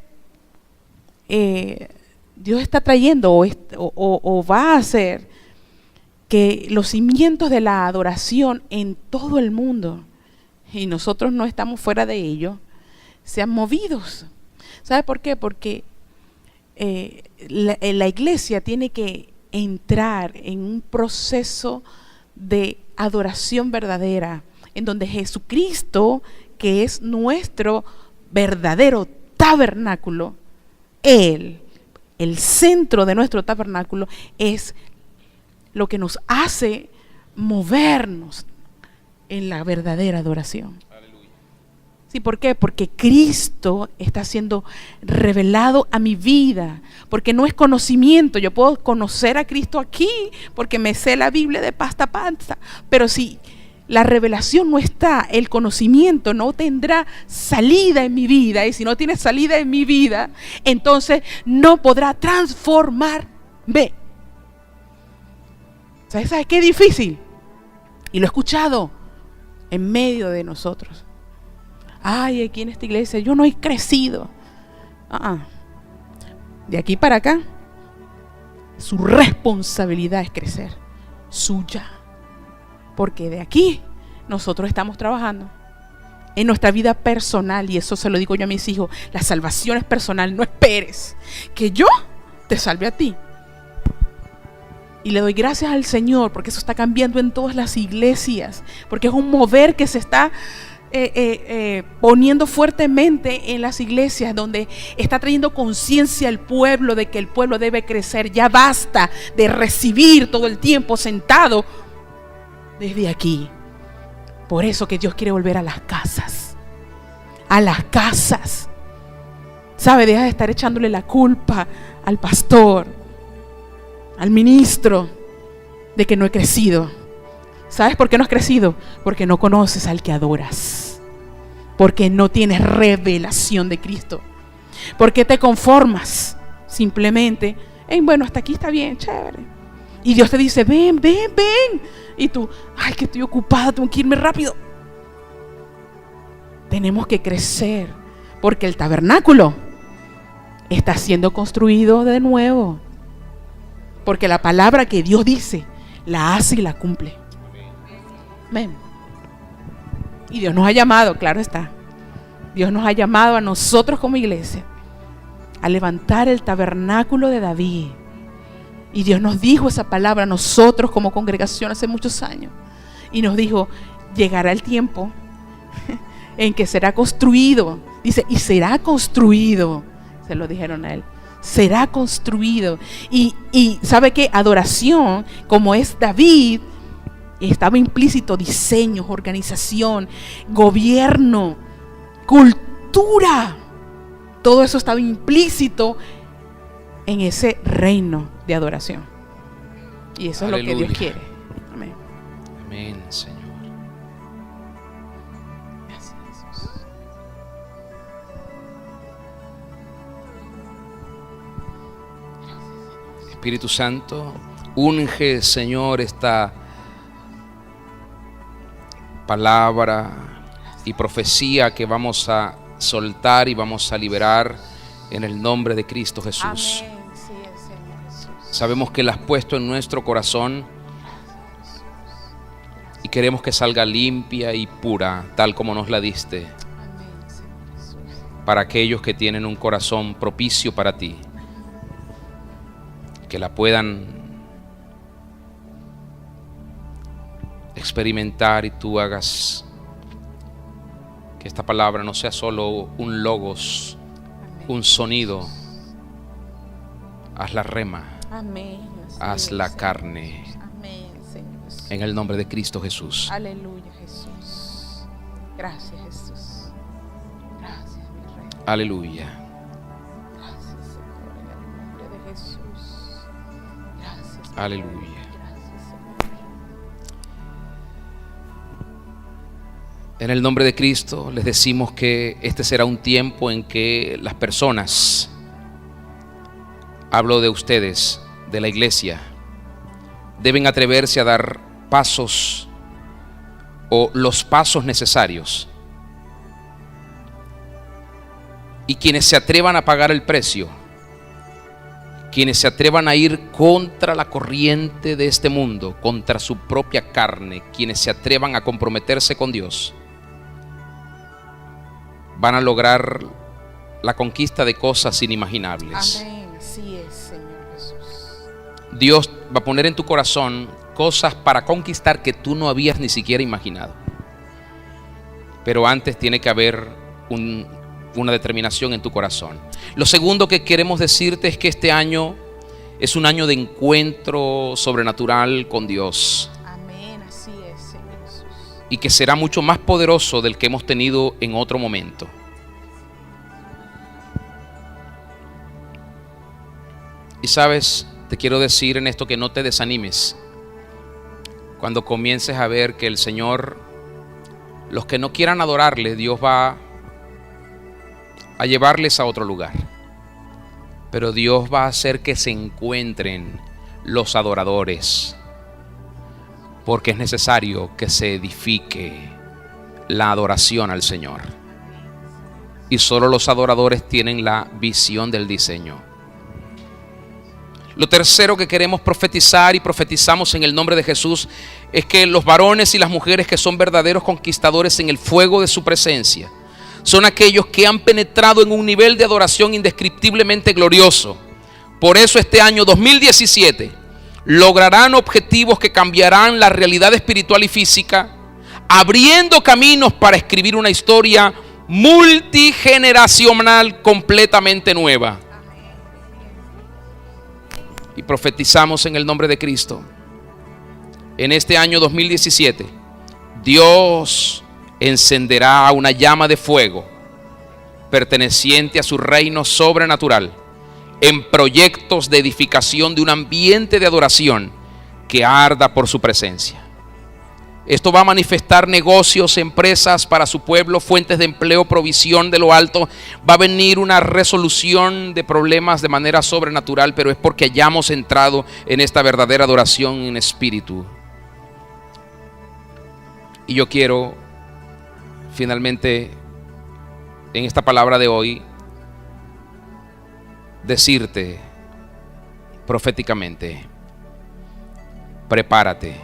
Dios está trayendo o va a hacer que los cimientos de la adoración en todo el mundo, y nosotros no estamos fuera de ello, sean movidos. ¿Sabe por qué? Porque la iglesia tiene que entrar en un proceso de adoración verdadera, en donde Jesucristo, que es nuestro verdadero tabernáculo, Él, el centro de nuestro tabernáculo, es lo que nos hace movernos en la verdadera adoración. Aleluya. ¿Sí? ¿Por qué? Porque Cristo está siendo revelado a mi vida, porque no es conocimiento. Yo puedo conocer a Cristo aquí porque me sé la Biblia de pasta a pasta, pero si la revelación no está, el conocimiento no tendrá salida en mi vida, y si no tiene salida en mi vida, entonces no podrá transformarme. ¿Sabes qué difícil? Y lo he escuchado en medio de nosotros. Ay, aquí en esta iglesia yo no he crecido. De aquí para acá, su responsabilidad es crecer, suya. Porque de aquí nosotros estamos trabajando en nuestra vida personal, y eso se lo digo yo a mis hijos, la salvación es personal, no esperes que yo te salve a ti. Y le doy gracias al Señor porque eso está cambiando en todas las iglesias, porque es un mover que se está poniendo fuertemente en las iglesias, donde está trayendo conciencia al pueblo de que el pueblo debe crecer. Ya basta de recibir todo el tiempo sentado desde aquí. Por eso que Dios quiere volver a las casas. A las casas. ¿Sabe? Deja de estar echándole la culpa al pastor, al ministro, de que no he crecido. ¿Sabes por qué no has crecido? Porque no conoces al que adoras. Porque no tienes revelación de Cristo. Porque te conformas simplemente en, bueno, hasta aquí está bien, chévere. Y Dios te dice, ven, ven, ven. Y tú, ay, que estoy ocupada, tengo que irme rápido. Tenemos que crecer, porque el tabernáculo está siendo construido de nuevo. Porque la palabra que Dios dice, la hace y la cumple. Amén. Y Dios nos ha llamado, claro está. Dios nos ha llamado a nosotros como iglesia a levantar el tabernáculo de David. Y Dios nos dijo esa palabra a nosotros como congregación hace muchos años. Y nos dijo, llegará el tiempo en que será construido. Dice, y será construido. Se lo dijeron a él. Será construido. Y ¿sabe qué? Adoración, como es David, estaba implícito diseño, organización, gobierno, cultura. Todo eso estaba implícito en ese reino de adoración. Y eso Aleluya. es lo que Dios quiere. Amén. Amén, Señor. Gracias, Jesús. Espíritu Santo, unge, Señor, esta palabra y profecía que vamos a soltar y vamos a liberar en el nombre de Cristo Jesús. Amén. Sí, Señor Jesús. Sabemos que la has puesto en nuestro corazón y queremos que salga limpia y pura, tal como nos la diste, Amén, Señor Jesús. para aquellos que tienen un corazón propicio para ti, que la puedan experimentar y tú hagas que esta palabra no sea solo un logos, Amén. un sonido. Haz la rema, Amén. Así haz es, la Señor carne, Jesús. Amén, Señor Jesús. en el nombre de Cristo Jesús. Aleluya, Jesús. Gracias, Jesús. Gracias, mi Rey. Aleluya. Gracias, Señor, en el nombre de Jesús. Gracias, Señor. Aleluya. Gracias, Señor. En el nombre de Cristo les decimos que este será un tiempo en que las personas, hablo de ustedes, de la iglesia, deben atreverse a dar pasos o los pasos necesarios. Y quienes se atrevan a pagar el precio, quienes se atrevan a ir contra la corriente de este mundo, contra su propia carne, quienes se atrevan a comprometerse con Dios, van a lograr la conquista de cosas inimaginables. Amén. Así es, Señor Jesús. Dios va a poner en tu corazón cosas para conquistar que tú no habías ni siquiera imaginado. Pero antes tiene que haber una determinación en tu corazón. Lo segundo que queremos decirte es que este año es un año de encuentro sobrenatural con Dios, Amén. Así es, Señor Jesús. y que será mucho más poderoso del que hemos tenido en otro momento. Y sabes, te quiero decir en esto que no te desanimes cuando comiences a ver que el Señor, los que no quieran adorarle, Dios va a llevarles a otro lugar, pero Dios va a hacer que se encuentren los adoradores, porque es necesario que se edifique la adoración al Señor, y solo los adoradores tienen la visión del diseño. Lo tercero que queremos profetizar, y profetizamos en el nombre de Jesús, es que los varones y las mujeres que son verdaderos conquistadores en el fuego de su presencia son aquellos que han penetrado en un nivel de adoración indescriptiblemente glorioso. Por eso este año 2017 lograrán objetivos que cambiarán la realidad espiritual y física, abriendo caminos para escribir una historia multigeneracional completamente nueva. Y profetizamos en el nombre de Cristo. En este año 2017, Dios encenderá una llama de fuego perteneciente a su reino sobrenatural en proyectos de edificación de un ambiente de adoración que arda por su presencia. Esto va a manifestar negocios, empresas para su pueblo, fuentes de empleo, provisión de lo alto. Va a venir una resolución de problemas de manera sobrenatural, pero es porque hayamos entrado en esta verdadera adoración en espíritu. Y yo quiero finalmente en esta palabra de hoy decirte proféticamente: prepárate,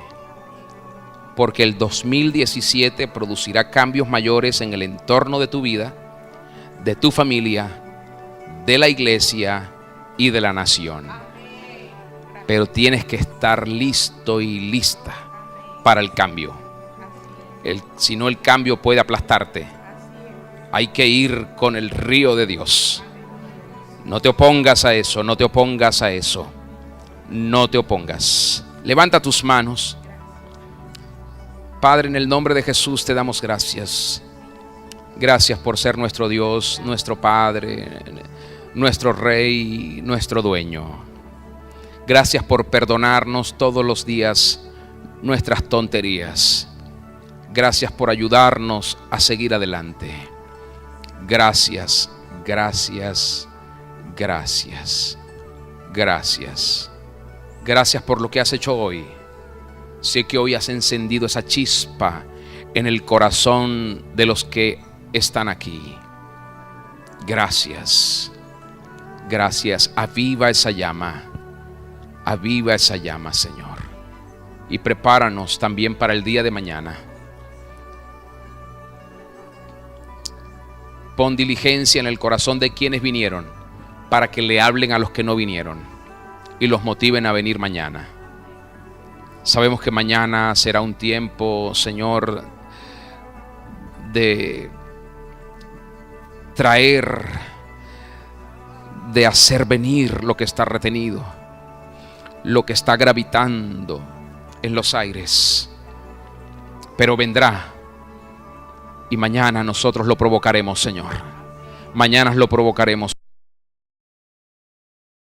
porque el 2017 producirá cambios mayores en el entorno de tu vida, de tu familia, de la iglesia y de la nación. Pero tienes que estar listo y lista para el cambio. Si no, el cambio puede aplastarte. Hay que ir con el río de Dios. No te opongas a eso, no te opongas a eso. No te opongas. Levanta tus manos. Padre, en el nombre de Jesús te damos gracias. Gracias por ser nuestro Dios, nuestro Padre, nuestro Rey, nuestro Dueño. Gracias por perdonarnos todos los días nuestras tonterías. Gracias por ayudarnos a seguir adelante. Gracias, gracias, gracias, gracias. Gracias por lo que has hecho hoy. Sé que hoy has encendido esa chispa en el corazón de los que están aquí. Gracias, gracias. Aviva esa llama, Señor. Y prepáranos también para el día de mañana. Pon diligencia en el corazón de quienes vinieron, para que le hablen a los que no vinieron y los motiven a venir mañana. Sabemos que mañana será un tiempo, Señor, de traer, de hacer venir lo que está retenido, lo que está gravitando en los aires. Pero vendrá, y mañana nosotros lo provocaremos, Señor. Mañana lo provocaremos.